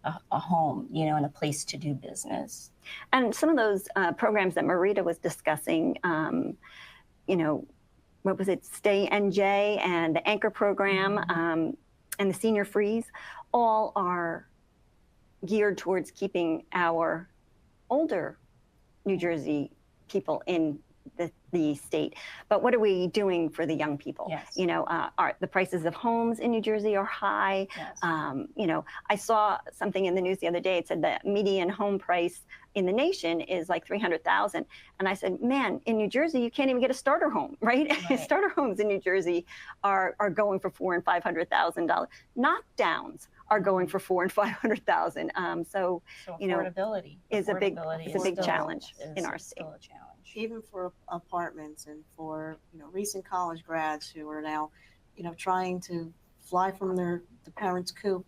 a home, and a place to do business. And some of those programs that Marita was discussing, what was it, Stay NJ and the Anchor program and the Senior Freeze, all are geared towards keeping our older New Jersey people in the state. But what are we doing for the young people? Yes. The prices of homes in New Jersey are high. Yes. I saw something in the news the other day. It said the median home price in the nation is like $300,000. And I said, man, in New Jersey, you can't even get a starter home, right? Starter homes in New Jersey are going for $400,000 and $500,000. Knockdowns are going for $400,000 and $500,000. So affordability is a big challenge in our state. Still a challenge. Even for apartments and for recent college grads who are now trying to fly from the parents' coop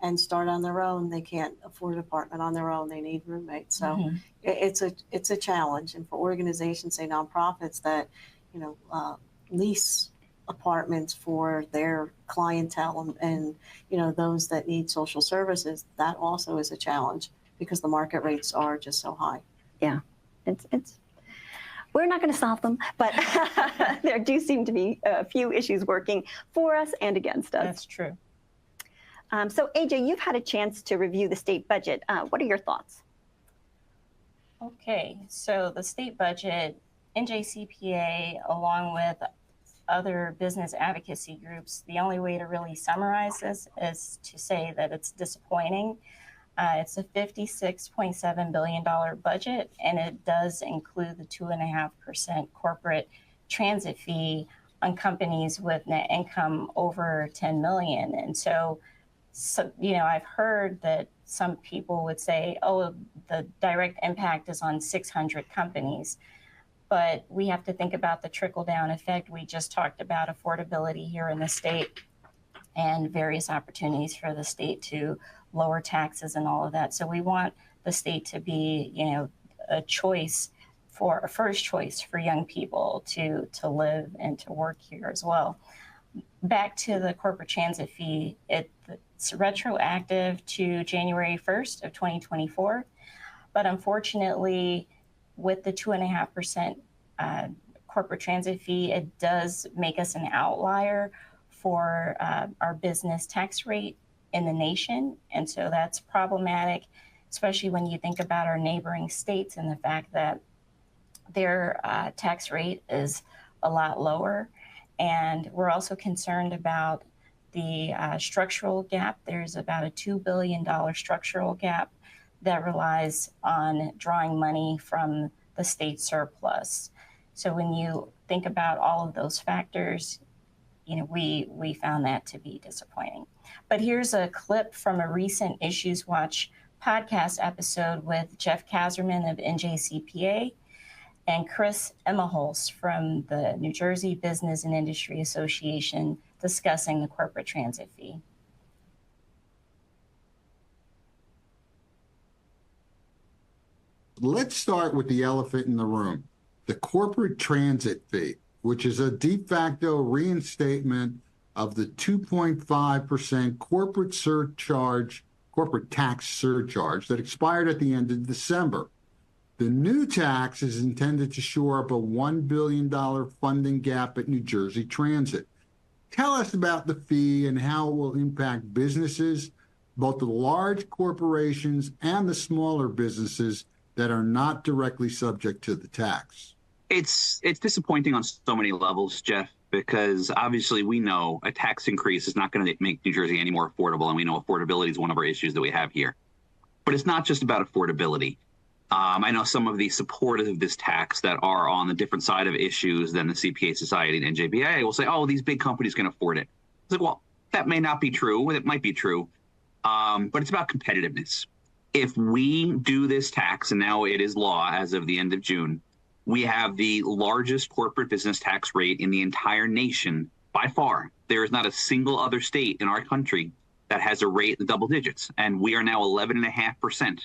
and start on their own, they can't afford an apartment on their own. They need roommates. So it's a challenge. And for organizations, say nonprofits that lease apartments for their clientele and those that need social services, that also is a challenge because the market rates are just so high. Yeah, it's we're not going to solve them, but there do seem to be a few issues working for us and against us. That's true. So AJ, you've had a chance to review the state budget. What are your thoughts? Okay, so the state budget, NJCPA, along with other business advocacy groups, the only way to really summarize this is to say that it's disappointing. It's a $56.7 billion budget, and it does include the 2.5% corporate transit fee on companies with net income over 10 million. And so I've heard that some people would say, oh, the direct impact is on 600 companies. But we have to think about the trickle-down effect. We just talked about affordability here in the state and various opportunities for the state to lower taxes and all of that. So we want the state to be, a first choice for young people to live and to work here as well. Back to the corporate transit fee, it's retroactive to January 1st of 2024. But unfortunately, with the 2.5% corporate transit fee, it does make us an outlier for our business tax rate in the nation. And so that's problematic, especially when you think about our neighboring states and the fact that their tax rate is a lot lower. And we're also concerned about the structural gap. There's about a $2 billion structural gap that relies on drawing money from the state surplus. So when you think about all of those factors, we found that to be disappointing. But here's a clip from a recent IssuesWatch podcast episode with Jeff Kazerman of NJCPA and Chris Emmaholz from the New Jersey Business and Industry Association discussing the corporate transit fee. Let's start with the elephant in the room, the corporate transit fee, which is a de facto reinstatement of the 2.5% corporate tax surcharge that expired at the end of December. The new tax is intended to shore up a $1 billion funding gap at New Jersey Transit. Tell us about the fee and how it will impact businesses, both the large corporations and the smaller businesses that are not directly subject to the tax. It's disappointing on so many levels, Jeff, because obviously we know a tax increase is not going to make New Jersey any more affordable, and we know affordability is one of our issues that we have here. But it's not just about affordability. I know some of the supporters of this tax that are on the different side of issues than the CPA Society and NJCPA will say, oh, these big companies can afford it. It's like, well, that may not be true. It might be true, but it's about competitiveness. If we do this tax, and now it is law as of the end of June, we have the largest corporate business tax rate in the entire nation by far. There is not a single other state in our country that has a rate in the double digits. And we are now 11.5%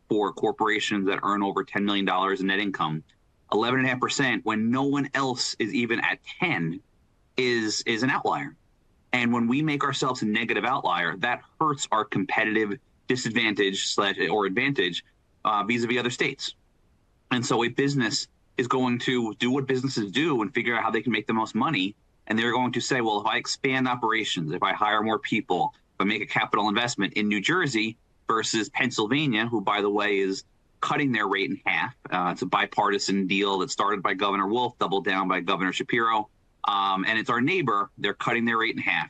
for corporations that earn over $10 million in net income. 11.5% when no one else is even at 10 is an outlier. And when we make ourselves a negative outlier, that hurts our competitive disadvantage or advantage vis-a-vis other states. And so a business is going to do what businesses do and figure out how they can make the most money. And they're going to say, well, if I expand operations, if I hire more people, if I make a capital investment in New Jersey versus Pennsylvania, who, by the way, is cutting their rate in half. It's a bipartisan deal that started by Governor Wolf, doubled down by Governor Shapiro. And it's our neighbor. They're cutting their rate in half.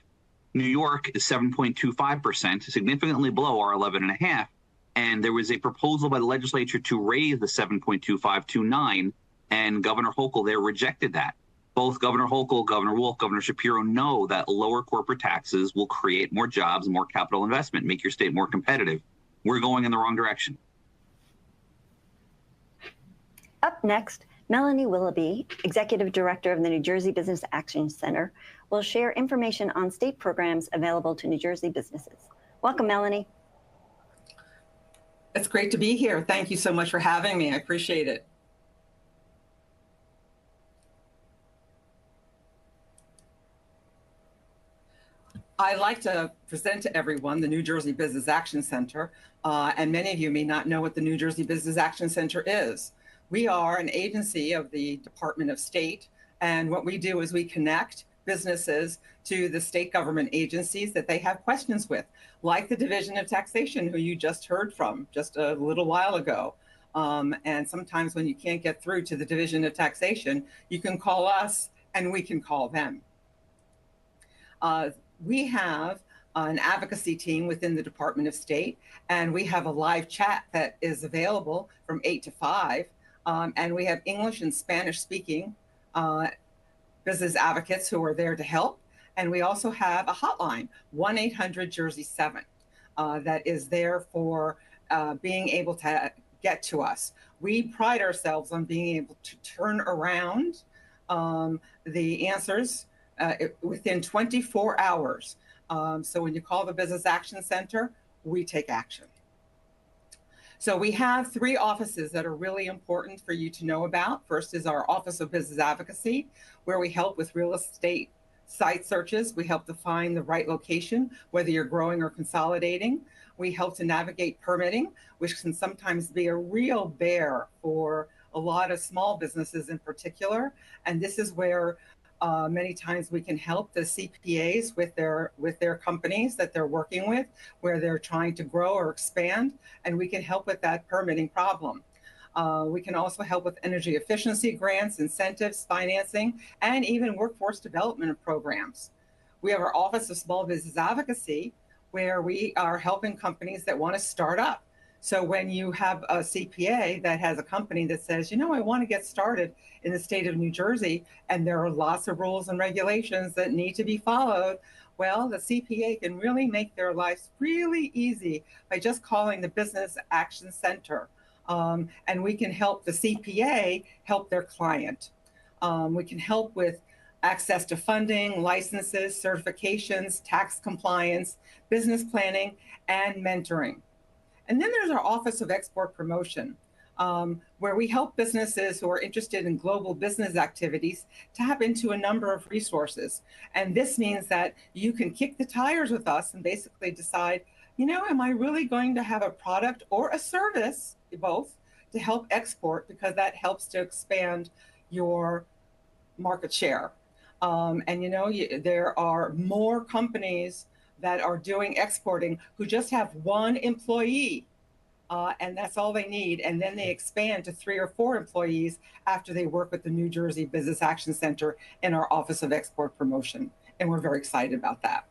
New York is 7.25%, significantly below our 11.5%. And there was a proposal by the legislature to raise the 7.25 to 9, and Governor Hochul there rejected that. Both Governor Hochul, Governor Wolf, Governor Shapiro know that lower corporate taxes will create more jobs, more capital investment, make your state more competitive. We're going in the wrong direction. Up next, Melanie Willoughby, Executive Director of the New Jersey Business Action Center, will share information on state programs available to New Jersey businesses. Welcome, Melanie. It's great to be here. Thank you so much for having me. I appreciate it. I'd like to present to everyone the New Jersey Business Action Center, and many of you may not know what the New Jersey Business Action Center is. We are an agency of the Department of State, and what we do is we connect businesses to the state government agencies that they have questions with, like the Division of Taxation, who you just heard from just a little while ago. And sometimes when you can't get through to the Division of Taxation, you can call us and we can call them. We have an advocacy team within the Department of State, and we have a live chat that is available from 8 to 5. And we have English and Spanish speaking business advocates who are there to help. And we also have a hotline, 1-800-JERSEY-7, that is there for being able to get to us. We pride ourselves on being able to turn around the answers within 24 hours. So when you call the Business Action Center, we take action. So we have 3 offices that are really important for you to know about. First is our Office of Business Advocacy, where we help with real estate site searches. We help to find the right location, whether you're growing or consolidating. We help to navigate permitting, which can sometimes be a real bear for a lot of small businesses in particular. And this is where many times we can help the CPAs with their companies that they're working with, where they're trying to grow or expand, and we can help with that permitting problem. We can also help with energy efficiency grants, incentives, financing, and even workforce development programs. We have our Office of Small Business Advocacy, where we are helping companies that want to start up. So when you have a CPA that has a company that says, you know, I want to get started in the state of New Jersey, and there are lots of rules and regulations that need to be followed, well, the CPA can really make their lives really easy by just calling the Business Action Center. And we can help the CPA help their client. We can help with access to funding, licenses, certifications, tax compliance, business planning, and mentoring. And then there's our Office of Export Promotion, where we help businesses who are interested in global business activities tap into a number of resources. And this means that you can kick the tires with us and basically decide, you know, am I really going to have a product or a service, both, to help export, because that helps to expand your market share. And, you know, there are more companies that are doing exporting who just have 1 employee, and that's all they need. And then they expand to 3 or 4 employees after they work with the New Jersey Business Action Center in our Office of Export Promotion. And we're very excited about that.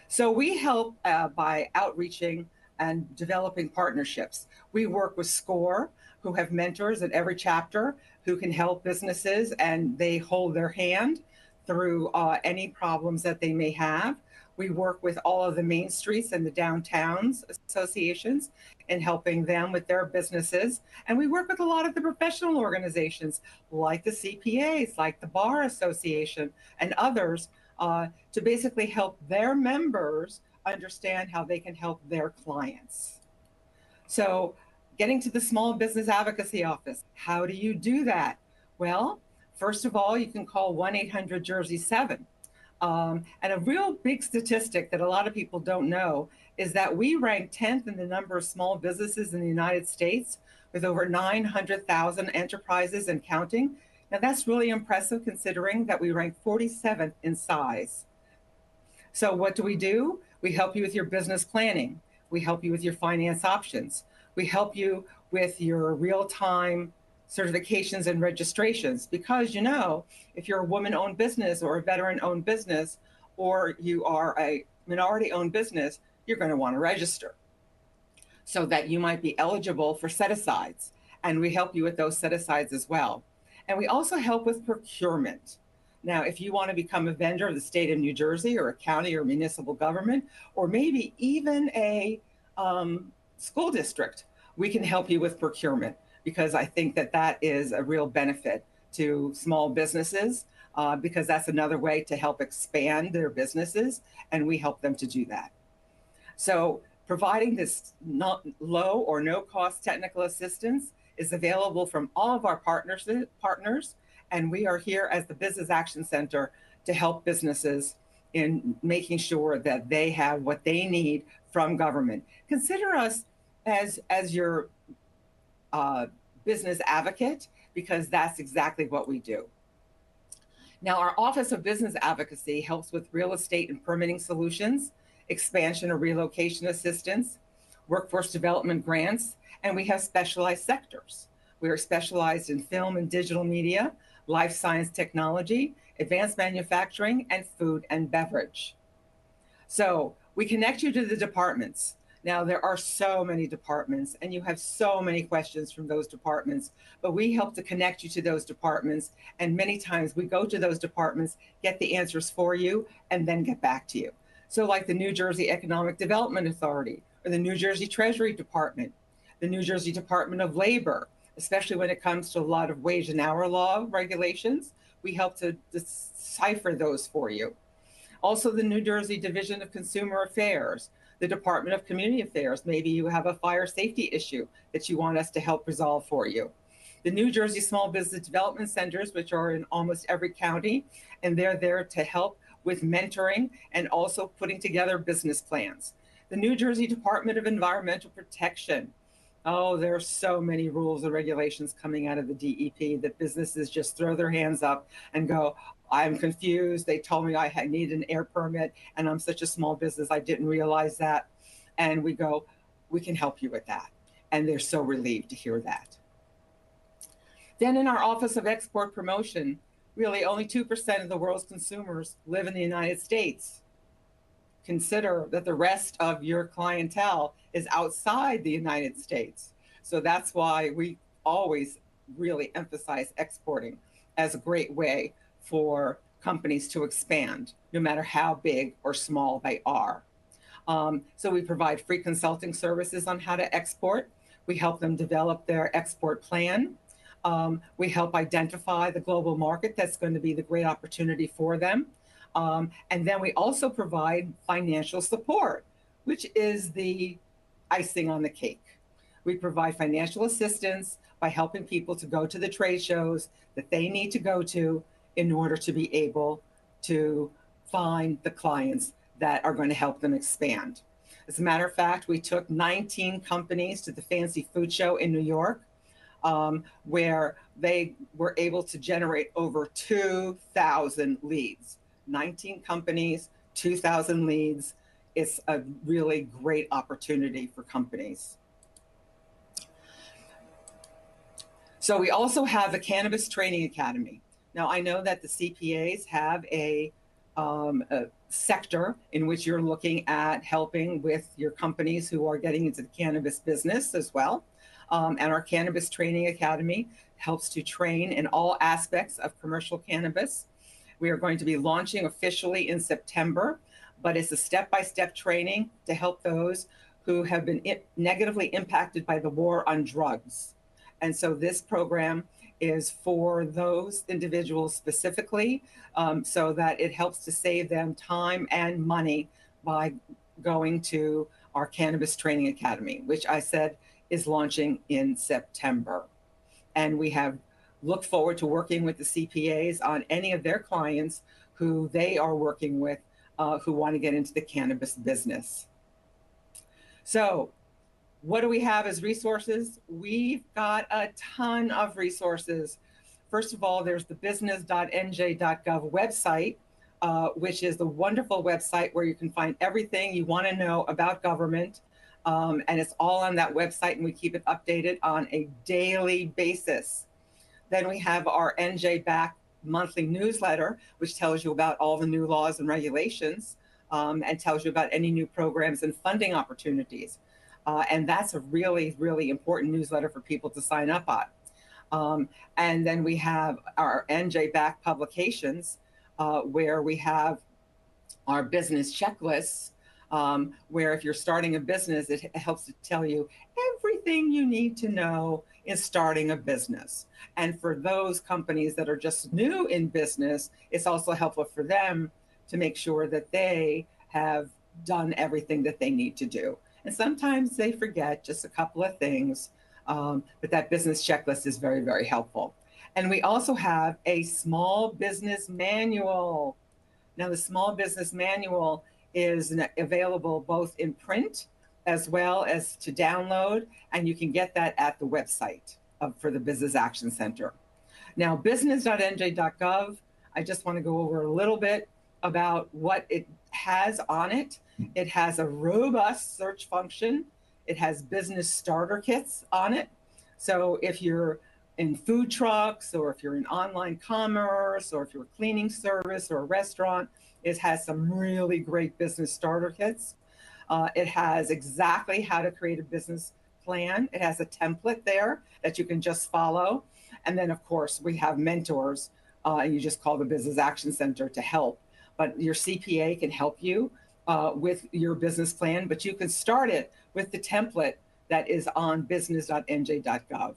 So we help by outreaching and developing partnerships. We work with SCORE, who have mentors at every chapter who can help businesses, and they hold their hand through any problems that they may have. We work with all of the main streets and the downtowns associations in helping them with their businesses. And we work with a lot of the professional organizations like the CPAs, like the Bar Association and others to basically help their members understand how they can help their clients. So getting to the Small Business Advocacy Office, how do you do that? Well, first of all, you can call 1-800-JERSEY-7. And a real big statistic that a lot of people don't know is that we rank 10th in the number of small businesses in the United States with over 900,000 enterprises and counting. Now that's really impressive considering that we rank 47th in size. So what do? We help you with your business planning. We help you with your finance options. We help you with your real-time certifications and registrations because, you know, if you're a woman-owned business or a veteran-owned business, or you are a minority-owned business, you're going to want to register so that you might be eligible for set-asides. And we help you with those set-asides as well. And we also help with procurement. Now, if you want to become a vendor of the state of New Jersey or a county or municipal government, or maybe even a school district, we can help you with procurement because I think that that is a real benefit to small businesses because that's another way to help expand their businesses, and we help them to do that. So providing this low or no cost technical assistance is available from all of our partners, and we are here as the Business Action Center to help businesses in making sure that they have what they need from government. Consider us as your business advocate, because that's exactly what we do. Now, our Office of Business Advocacy helps with real estate and permitting solutions, expansion or relocation assistance, workforce development grants, and we have specialized sectors. We are specialized in film and digital media, life science technology, advanced manufacturing, and food and beverage. So we connect you to the departments. Now, there are so many departments, and you have so many questions from those departments, but we help to connect you to those departments, and many times we go to those departments, get the answers for you, and then get back to you. So like the New Jersey Economic Development Authority, or the New Jersey Treasury Department, the New Jersey Department of Labor, especially when it comes to a lot of wage and hour law regulations, we help to decipher those for you. Also, the New Jersey Division of Consumer Affairs, the Department of Community Affairs. Maybe you have a fire safety issue that you want us to help resolve for you. The New Jersey Small Business Development Centers, which are in almost every county, and they're there to help with mentoring and also putting together business plans. The New Jersey Department of Environmental Protection. Oh, there are so many rules and regulations coming out of the DEP that businesses just throw their hands up and go, I'm confused. They told me I need an air permit and I'm such a small business. I didn't realize that. And we go, we can help you with that. And they're so relieved to hear that. Then in our Office of Export Promotion, really only 2% of the world's consumers live in the United States. Consider that the rest of your clientele is outside the United States. So that's why we always really emphasize exporting as a great way for companies to expand, no matter how big or small they are. So we provide free consulting services on how to export. We help them develop their export plan. We help identify the global market that's going to be the great opportunity for them. And then we also provide financial support, which is the icing on the cake. We provide financial assistance by helping people to go to the trade shows that they need to go to in order to be able to find the clients that are going to help them expand. As a matter of fact, we took 19 companies to the Fancy Food Show in New York, where they were able to generate over 2,000 leads. 19 companies, 2,000 leads. It's a really great opportunity for companies. So we also have the Cannabis Training Academy. Now, I know that the CPAs have a sector in which you're looking at helping with your companies who are getting into the cannabis business as well. And our Cannabis Training Academy helps to train in all aspects of commercial cannabis. We are going to be launching officially in September, but it's a step-by-step training to help those who have been negatively impacted by the war on drugs. And so this program is for those individuals specifically, so that it helps to save them time and money by going to our Cannabis Training Academy, which I said is launching in September. And we have looked forward to working with the CPAs on any of their clients who they are working with who want to get into the cannabis business. So what do we have as resources? We've got a ton of resources. First of all, there's the business.nj.gov website, which is the wonderful website where you can find everything you want to know about government. And it's all on that website, and we keep it updated on a daily basis. Then we have our NJ Back monthly newsletter, which tells you about all the new laws and regulations, and tells you about any new programs and funding opportunities. And that's a really, really important newsletter for people to sign up on. And then we have our NJ Back publications, where we have our business checklists, where if you're starting a business, it helps to tell you everything you need to know in starting a business. And for those companies that are just new in business, it's also helpful for them to make sure that they have done everything that they need to do. And sometimes they forget just a couple of things, but that business checklist is very, very helpful. And we also have a small business manual. Now, the small business manual is available both in print as well as to download, and you can get that at the website for the Business Action Center. Now, business.nj.gov, I just want to go over a little bit about what it has on it. It has a robust search function. It has business starter kits on it. So if you're in food trucks, or if you're in online commerce, or if you're a cleaning service or a restaurant, it has some really great business starter kits. It has exactly how to create a business plan. It has a template there that you can just follow. And then, of course, we have mentors. You just call the Business Action Center to help. But your CPA can help you with your business plan, but you can start it with the template that is on business.nj.gov.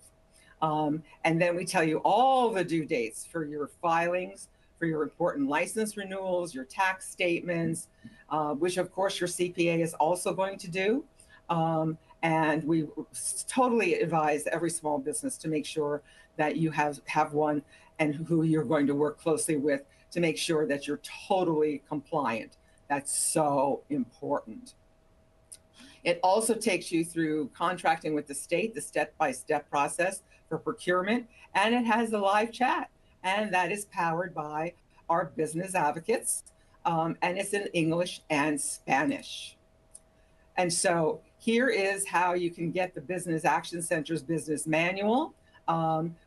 And then we tell you all the due dates for your filings, for your important license renewals, your tax statements, which of course your CPA is also going to do. And we totally advise every small business to make sure that you have one and who you're going to work closely with to make sure that you're totally compliant. That's so important. It also takes you through contracting with the state, the step-by-step process for procurement, and it has a live chat, and that is powered by our business advocates, and it's in English and Spanish. And so here is how you can get the Business Action Center's business manual,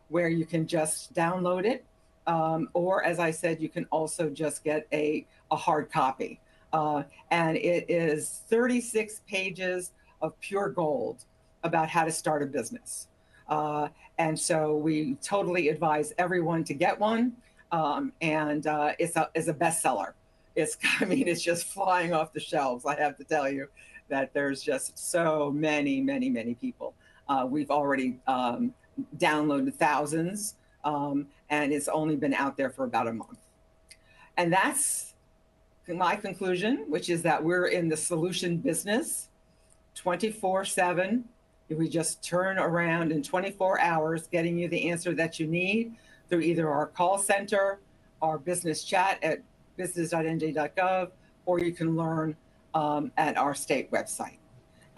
where you can just download it, or as I said, you can also just get a hard copy. And it is 36 pages of pure gold about how to start a business. And so we totally advise everyone to get one. And it's a bestseller. It's just flying off the shelves. I have to tell you that there's just so many people. We've already downloaded thousands, and it's only been out there for about a month. And that's my conclusion, which is that we're in the solution business 24/7. We just turn around in 24 hours, getting you the answer that you need through either our call center, our business chat at business.nj.gov, or you can learn at our state website.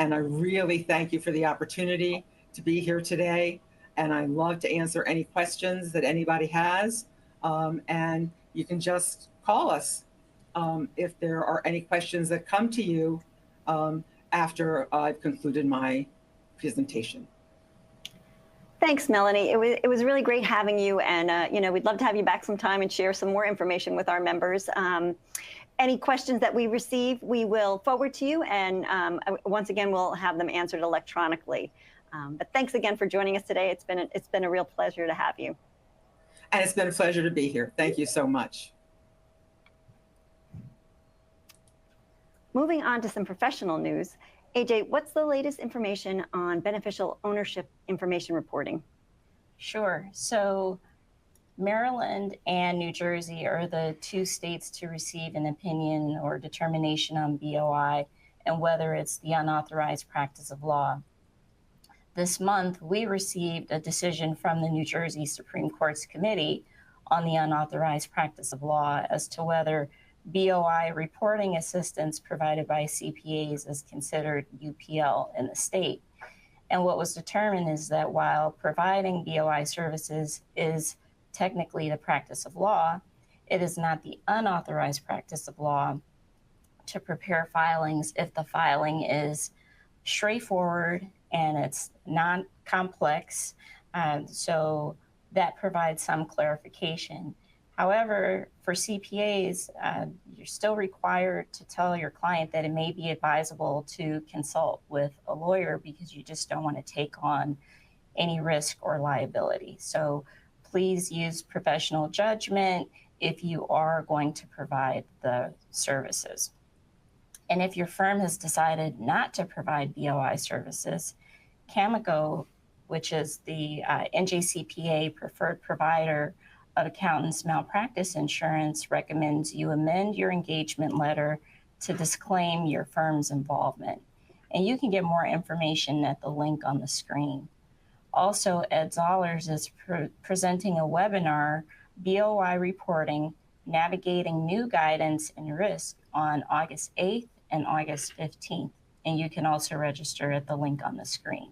And I really thank you for the opportunity to be here today. And I love to answer any questions that anybody has. And you can just call us if there are any questions that come to you after I've concluded my presentation. Thanks, Melanie. It was really great having you, and we'd love to have you back sometime and share some more information with our members. Any questions that we receive, we will forward to you, and once again, we'll have them answered electronically. But thanks again for joining us today. It's been a real pleasure to have you. And it's been a pleasure to be here. Thank you so much. Moving on to some professional news. AJ, what's the latest information on beneficial ownership information reporting? Sure. So Maryland and New Jersey are the two states to receive an opinion or determination on BOI and whether it's the unauthorized practice of law. This month, we received a decision from the New Jersey Supreme Court's Committee on the unauthorized practice of law as to whether BOI reporting assistance provided by CPAs is considered UPL in the state. And what was determined is that while providing BOI services is technically the practice of law, it is not the unauthorized practice of law to prepare filings if the filing is straightforward and it's non-complex. So that provides some clarification. However, for CPAs, you're still required to tell your client that it may be advisable to consult with a lawyer because you just don't want to take on any risk or liability. So please use professional judgment if you are going to provide the services. And if your firm has decided not to provide BOI services, Camico, which is the NJCPA preferred provider of accountants malpractice insurance, recommends you amend your engagement letter to disclaim your firm's involvement. And you can get more information at the link on the screen. Also, Ed Zollers is presenting a webinar, BOI Reporting, Navigating New Guidance and Risk, on August 8th and August 15th. And you can also register at the link on the screen.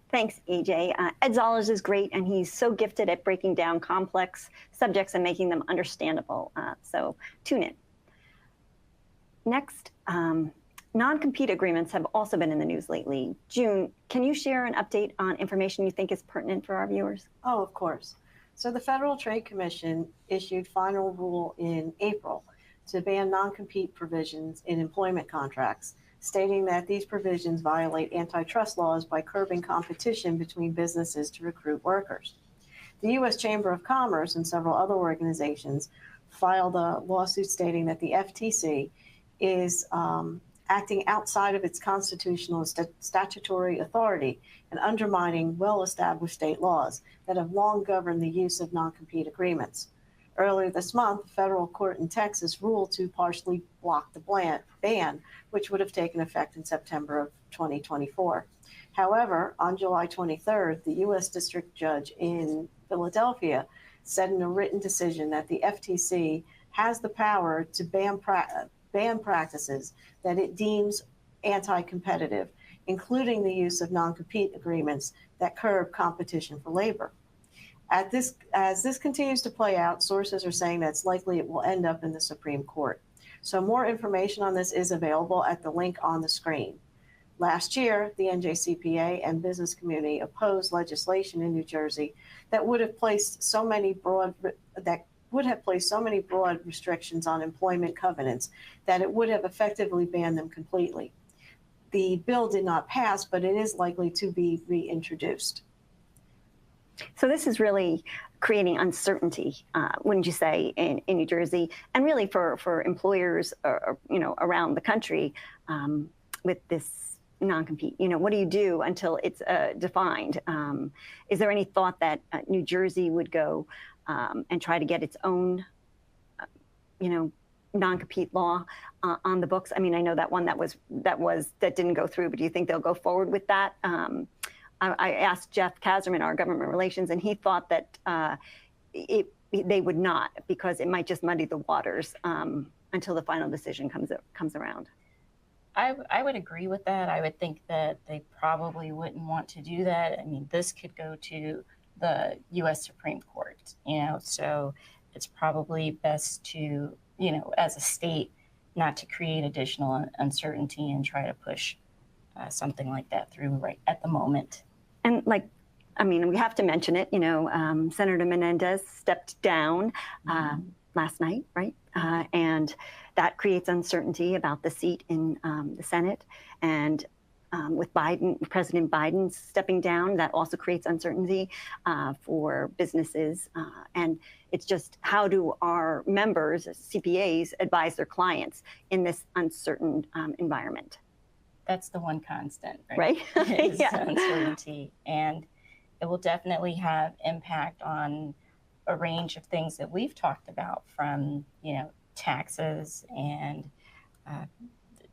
Thanks, EJ. Ed Zollers is great, and he's so gifted at breaking down complex subjects and making them understandable. So tune in. Next, non-compete agreements have also been in the news lately. June, can you share an update on information you think is pertinent for our viewers? Oh, of course. So the Federal Trade Commission issued final rule in April to ban non-compete provisions in employment contracts, stating that these provisions violate antitrust laws by curbing competition between businesses to recruit workers. The U.S. Chamber of Commerce and several other organizations filed a lawsuit stating that the FTC is acting outside of its constitutional and statutory authority and undermining well-established state laws that have long governed the use of non-compete agreements. Earlier this month, a federal court in Texas ruled to partially block the ban, which would have taken effect in September of 2024. However, on July 23rd, the U.S. District Judge in Philadelphia said in a written decision that the FTC has the power to ban practices that it deems anti-competitive, including the use of non-compete agreements that curb competition for labor. As this continues to play out, sources are saying that it's likely it will end up in the Supreme Court. So more information on this is available at the link on the screen. Last year, the NJCPA and business community opposed legislation in New Jersey that would have placed so many broad restrictions on employment covenants that it would have effectively banned them completely. The bill did not pass, but it is likely to be reintroduced. So this is really creating uncertainty, wouldn't you say, in New Jersey, and really for employers, around the country with this non-compete. What do you do until it's defined? Is there any thought that New Jersey would go and try to get its own, non-compete law on the books? I mean, I know that one that didn't go through, but do you think they'll go forward with that? I asked Jeff Kazerman, our government relations, and he thought that they would not, because it might just muddy the waters until the final decision comes around. I would agree with that. I would think that they probably wouldn't want to do that. I mean, this could go to the U.S. Supreme Court, so it's probably best to, as a state, not to create additional uncertainty and try to push something like that through right at the moment. And we have to mention it, Senator Menendez stepped down last night, right? And that creates uncertainty about the seat in the Senate. And with President Biden stepping down, that also creates uncertainty for businesses. And it's just, how do our members, CPAs, advise their clients in this uncertain environment? That's the one constant, right? Is uncertainty. And it will definitely have impact on a range of things that we've talked about, from, taxes and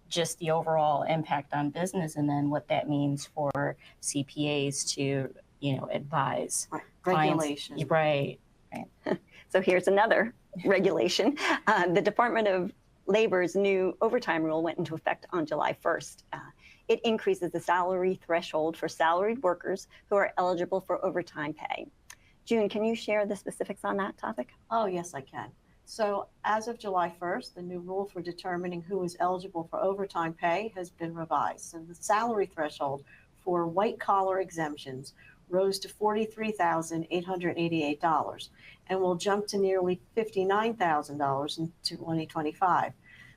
just the overall impact on business, and then what that means for CPAs to, advise regulations. Right. So here's another regulation. The Department of Labor's new overtime rule went into effect on July 1st. It increases the salary threshold for salaried workers who are eligible for overtime pay. June, can you share the specifics on that topic? Oh, yes, I can. So as of July 1st, the new rule for determining who is eligible for overtime pay has been revised. So the salary threshold for white collar exemptions rose to $43,888 and will jump to nearly $59,000 in 2025.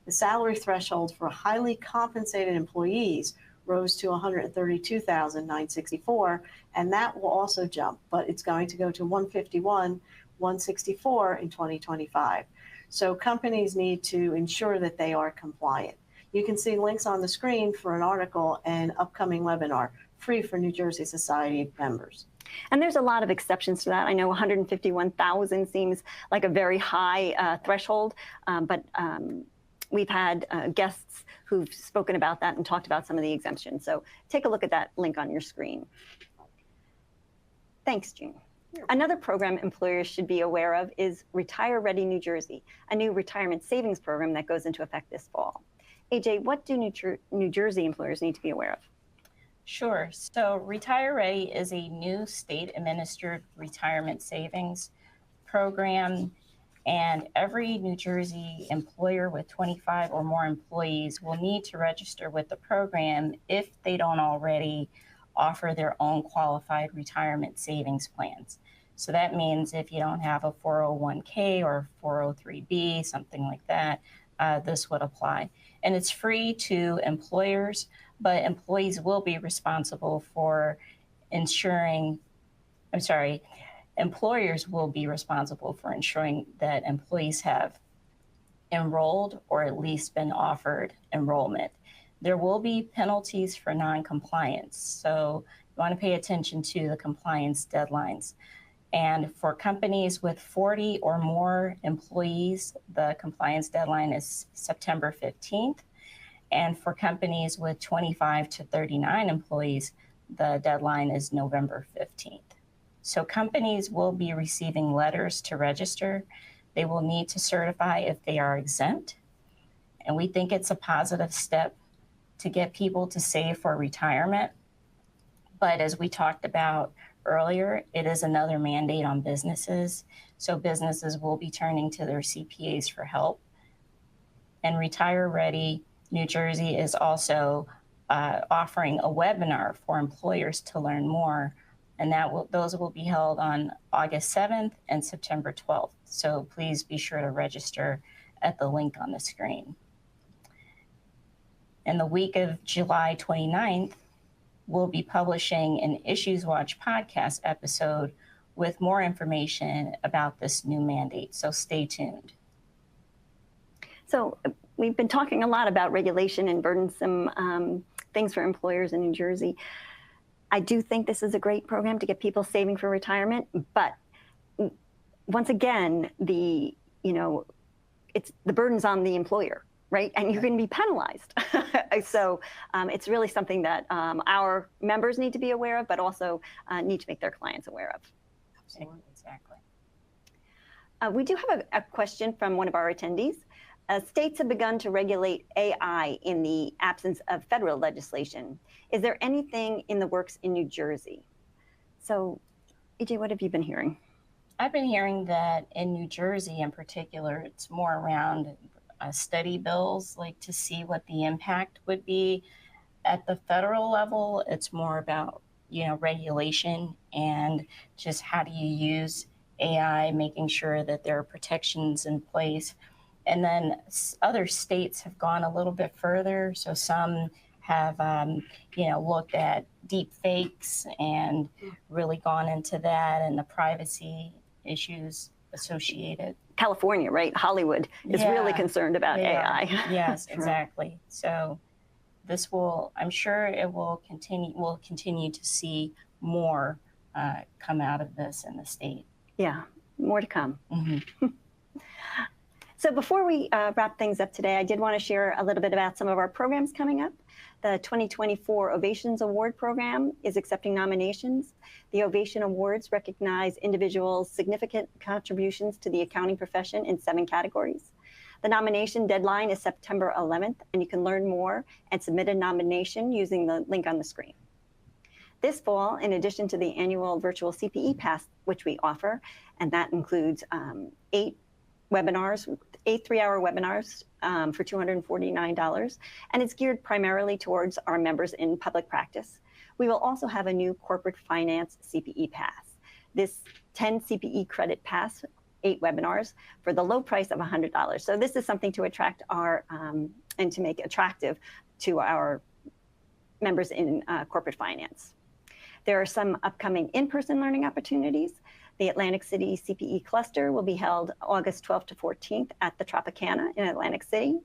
The salary threshold for highly compensated employees rose to $132,964, and that will also jump, but it's going to go to $151,164 in 2025. So companies need to ensure that they are compliant. You can see links on the screen for an article and upcoming webinar, free for New Jersey Society members. And there's a lot of exceptions to that. I know 151,000 seems like a very high threshold, but we've had guests who've spoken about that and talked about some of the exemptions. So take a look at that link on your screen. Thanks, June. Another program employers should be aware of is Retire Ready New Jersey, a new retirement savings program that goes into effect this fall. AJ, what do New Jersey employers need to be aware of? Sure. So Retire Ready is a new state-administered retirement savings program, and every New Jersey employer with 25 or more employees will need to register with the program if they don't already offer their own qualified retirement savings plans. So that means if you don't have a 401k or 403b, something like that, this would apply. And it's free to employers, but employees will be responsible for employers will be responsible for ensuring that employees have enrolled or at least been offered enrollment. There will be penalties for non-compliance, so you want to pay attention to the compliance deadlines. And for companies with 40 or more employees, the compliance deadline is September 15th. And for companies with 25 to 39 employees, the deadline is November 15th. So companies will be receiving letters to register. They will need to certify if they are exempt. And we think it's a positive step to get people to save for retirement. But as we talked about earlier, it is another mandate on businesses. So businesses will be turning to their CPAs for help. And Retire Ready New Jersey is also offering a webinar for employers to learn more, and those will be held on August 7th and September 12th. So please be sure to register at the link on the screen. In the week of July 29th, we'll be publishing an IssuesWatch podcast episode with more information about this new mandate, so stay tuned. So we've been talking a lot about regulation and burdensome things for employers in New Jersey. I do think this is a great program to get people saving for retirement, but once again, the burden's on the employer, right? And you're going to be penalized. So it's really something that our members need to be aware of, but also need to make their clients aware of. Absolutely, exactly. We do have a question from one of our attendees. States have begun to regulate AI in the absence of federal legislation. Is there anything in the works in New Jersey? So, AJ, what have you been hearing? I've been hearing that in New Jersey in particular, it's more around study bills, like to see what the impact would be. At the federal level, it's more about, regulation and just how do you use AI, making sure that there are protections in place. And then other states have gone a little bit further. So some have, looked at deep fakes and really gone into that and the privacy issues associated. California, right? Hollywood is really concerned about AI. Yes, exactly. So this I'm sure it will continue. We'll continue to see more come out of this in the state. Yeah, more to come. Mm-hmm. So before we wrap things up today, I did want to share a little bit about some of our programs coming up. The 2024 Ovations Award Program is accepting nominations. The Ovation Awards recognize individuals' significant contributions to the accounting profession in 7 categories. The nomination deadline is September 11th, and you can learn more and submit a nomination using the link on the screen. This fall, in addition to the annual virtual CPE Pass, which we offer, and that includes 8 webinars, 8 3-hour webinars for $249, and it's geared primarily towards our members in public practice. We will also have a new corporate finance CPE Pass. This 10 CPE credit pass, 8 webinars for the low price of $100. So this is something to attract our, and to make attractive to our members in corporate finance. There are some upcoming in-person learning opportunities. The Atlantic City CPE Cluster will be held August 12th to 14th at the Tropicana in Atlantic City.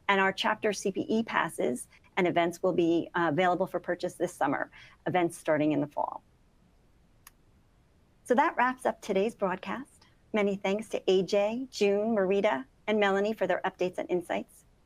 And our chapter CPE passes and events will be available for purchase this summer, events starting in the fall. So that wraps up today's broadcast. Many thanks to AJ, June, Marita, and Melanie for their updates and insights.